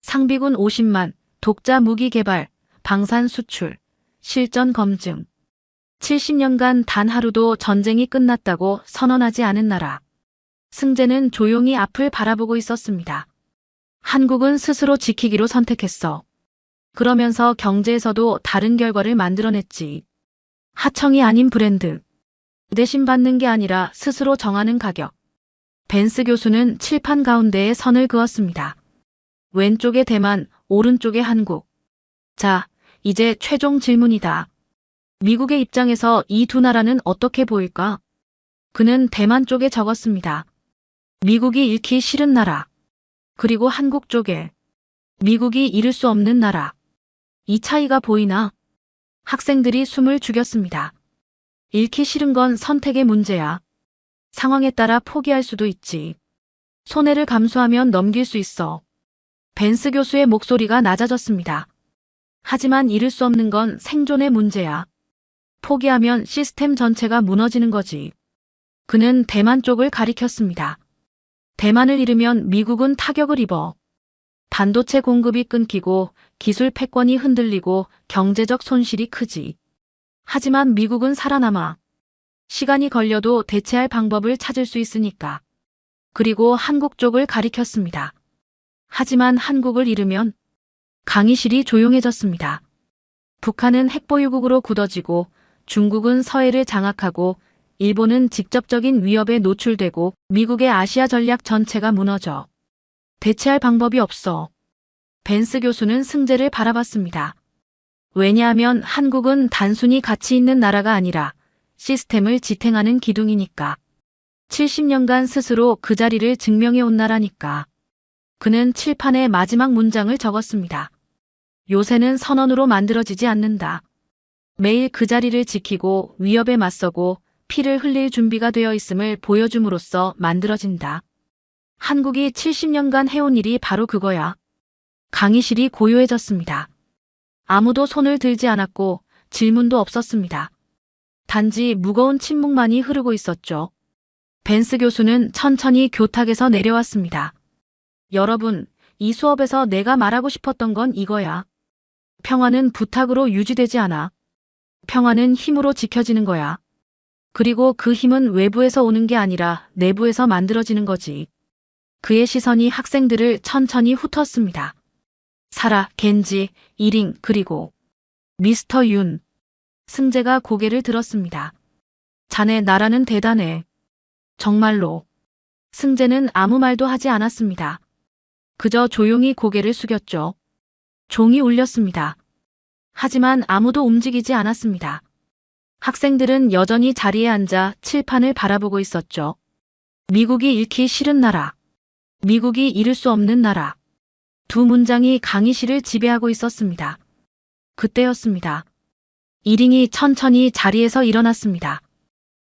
상비군 50만, 독자 무기 개발, 방산 수출, 실전 검증. 70년간 단 하루도 전쟁이 끝났다고 선언하지 않은 나라. 승재는 조용히 앞을 바라보고 있었습니다. 한국은 스스로 지키기로 선택했어. 그러면서 경제에서도 다른 결과를 만들어냈지. 하청이 아닌 브랜드. 대신 받는 게 아니라 스스로 정하는 가격. 벤스 교수는 칠판 가운데에 선을 그었습니다. 왼쪽에 대만, 오른쪽에 한국. 자, 이제 최종 질문이다. 미국의 입장에서 이 두 나라는 어떻게 보일까? 그는 대만 쪽에 적었습니다. 미국이 잃기 싫은 나라. 그리고 한국 쪽에 미국이 잃을 수 없는 나라. 이 차이가 보이나? 학생들이 숨을 죽였습니다. 잃기 싫은 건 선택의 문제야. 상황에 따라 포기할 수도 있지. 손해를 감수하면 넘길 수 있어. 벤스 교수의 목소리가 낮아졌습니다. 하지만 잃을 수 없는 건 생존의 문제야. 포기하면 시스템 전체가 무너지는 거지. 그는 대만 쪽을 가리켰습니다. 대만을 잃으면 미국은 타격을 입어. 반도체 공급이 끊기고 기술 패권이 흔들리고 경제적 손실이 크지. 하지만 미국은 살아남아. 시간이 걸려도 대체할 방법을 찾을 수 있으니까. 그리고 한국 쪽을 가리켰습니다. 하지만 한국을 잃으면 강의실이 조용해졌습니다. 북한은 핵보유국으로 굳어지고 중국은 서해를 장악하고 일본은 직접적인 위협에 노출되고 미국의 아시아 전략 전체가 무너져. 대체할 방법이 없어. 벤스 교수는 승재를 바라봤습니다. 왜냐하면 한국은 단순히 가치 있는 나라가 아니라 시스템을 지탱하는 기둥이니까. 70년간 스스로 그 자리를 증명해온 나라니까. 그는 칠판에 마지막 문장을 적었습니다. 요새는 선언으로 만들어지지 않는다. 매일 그 자리를 지키고 위협에 맞서고 피를 흘릴 준비가 되어 있음을 보여줌으로써 만들어진다. 한국이 70년간 해온 일이 바로 그거야. 강의실이 고요해졌습니다. 아무도 손을 들지 않았고 질문도 없었습니다. 단지 무거운 침묵만이 흐르고 있었죠. 벤스 교수는 천천히 교탁에서 내려왔습니다. 여러분, 이 수업에서 내가 말하고 싶었던 건 이거야. 평화는 부탁으로 유지되지 않아. 평화는 힘으로 지켜지는 거야. 그리고 그 힘은 외부에서 오는 게 아니라 내부에서 만들어지는 거지. 그의 시선이 학생들을 천천히 훑었습니다. 사라, 겐지, 이링, 그리고 미스터 윤. 승재가 고개를 들었습니다. 자네 나라는 대단해. 정말로. 승재는 아무 말도 하지 않았습니다. 그저 조용히 고개를 숙였죠. 종이 울렸습니다. 하지만 아무도 움직이지 않았습니다. 학생들은 여전히 자리에 앉아 칠판을 바라보고 있었죠. 미국이 잃기 싫은 나라. 미국이 잃을 수 없는 나라. 두 문장이 강의실을 지배하고 있었습니다. 그때였습니다. 이링이 천천히 자리에서 일어났습니다.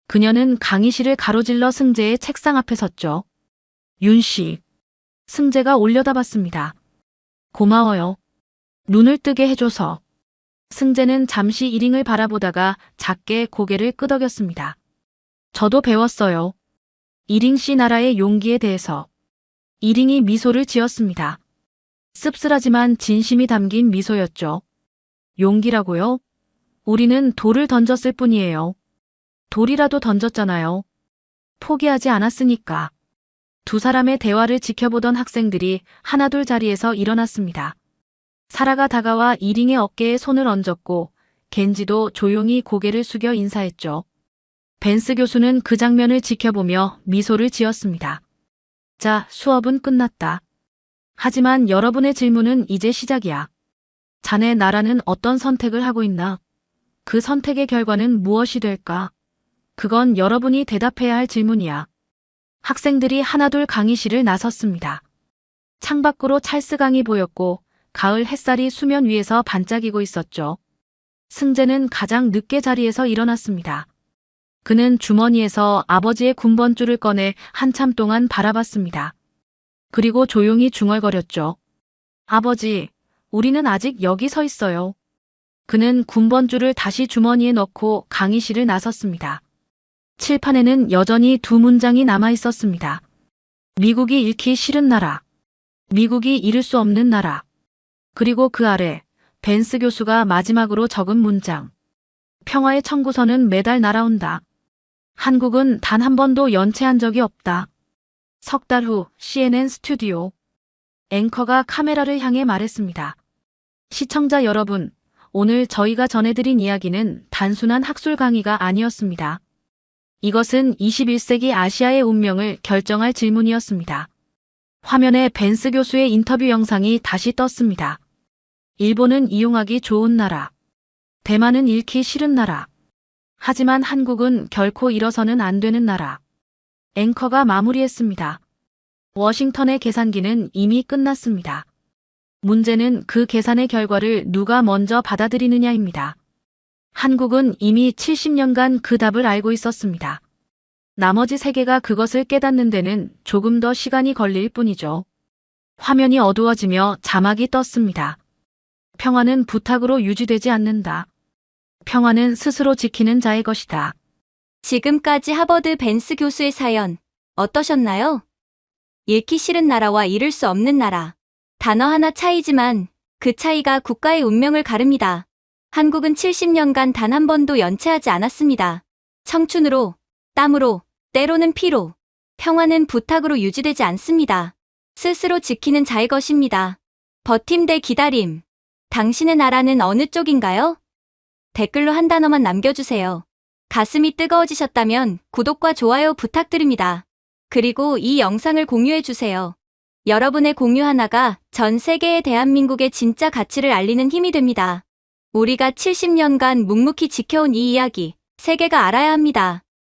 그녀는 강의실을 가로질러 승재의 책상 앞에 섰죠. 윤씨. 승재가 올려다봤습니다. 고마워요. 눈을 뜨게 해줘서. 승재는 잠시 이링을 바라보다가 작게 고개를 끄덕였습니다. 저도 배웠어요. 이링 씨 나라의 용기에 대해서. 이링이 미소를 지었습니다. 씁쓸하지만 진심이 담긴 미소였죠. 용기라고요? 우리는 돌을 던졌을 뿐이에요. 돌이라도 던졌잖아요. 포기하지 않았으니까. 두 사람의 대화를 지켜보던 학생들이 하나둘 자리에서 일어났습니다. 사라가 다가와 이링의 어깨에 손을 얹었고 겐지도 조용히 고개를 숙여 인사했죠. 벤스 교수는 그 장면을 지켜보며 미소를 지었습니다. 자, 수업은 끝났다. 하지만 여러분의 질문은 이제 시작이야. 자네 나라는 어떤 선택을 하고 있나? 그 선택의 결과는 무엇이 될까? 그건 여러분이 대답해야 할 질문이야. 학생들이 하나둘 강의실을 나섰습니다. 창밖으로 찰스강이 보였고 가을 햇살이 수면 위에서 반짝이고 있었죠. 승재는 가장 늦게 자리에서 일어났습니다. 그는 주머니에서 아버지의 군번줄을 꺼내 한참 동안 바라봤습니다. 그리고 조용히 중얼거렸죠. 아버지, 우리는 아직 여기 서 있어요. 그는 군번줄을 다시 주머니에 넣고 강의실을 나섰습니다. 칠판에는 여전히 두 문장이 남아 있었습니다. 미국이 잃기 싫은 나라. 미국이 잃을 수 없는 나라. 그리고 그 아래 벤스 교수가 마지막으로 적은 문장. 평화의 청구서는 매달 날아온다. 한국은 단 한 번도 연체한 적이 없다. 석 달 후 CNN 스튜디오. 앵커가 카메라를 향해 말했습니다. 시청자 여러분, 오늘 저희가 전해드린 이야기는 단순한 학술 강의가 아니었습니다. 이것은 21세기 아시아의 운명을 결정할 질문이었습니다. 화면에 벤스 교수의 인터뷰 영상이 다시 떴습니다. 일본은 이용하기 좋은 나라. 대만은 잃기 싫은 나라. 하지만 한국은 결코 잃어서는 안 되는 나라. 앵커가 마무리했습니다. 워싱턴의 계산기는 이미 끝났습니다. 문제는 그 계산의 결과를 누가 먼저 받아들이느냐입니다. 한국은 이미 70년간 그 답을 알고 있었습니다. 나머지 세계가 그것을 깨닫는 데는 조금 더 시간이 걸릴 뿐이죠. 화면이 어두워지며 자막이 떴습니다. 평화는 부탁으로 유지되지 않는다. 평화는 스스로 지키는 자의 것이다. 지금까지 하버드 벤스 교수의 사연 어떠셨나요? 잃기 싫은 나라와 잃을 수 없는 나라. 단어 하나 차이지만 그 차이가 국가의 운명을 가릅니다. 한국은 70년간 단 한 번도 연체하지 않았습니다. 청춘으로, 땀으로, 때로는 피로. 평화는 부탁으로 유지되지 않습니다. 스스로 지키는 자의 것입니다. 버팀 대 기다림. 당신의 나라는 어느 쪽인가요? 댓글로 한 단어만 남겨주세요. 가슴이 뜨거워지셨다면 구독과 좋아요 부탁드립니다. 그리고 이 영상을 공유해주세요. 여러분의 공유 하나가 전 세계의 대한민국의 진짜 가치를 알리는 힘이 됩니다. 우리가 70년간 묵묵히 지켜온 이 이야기, 세계가 알아야 합니다.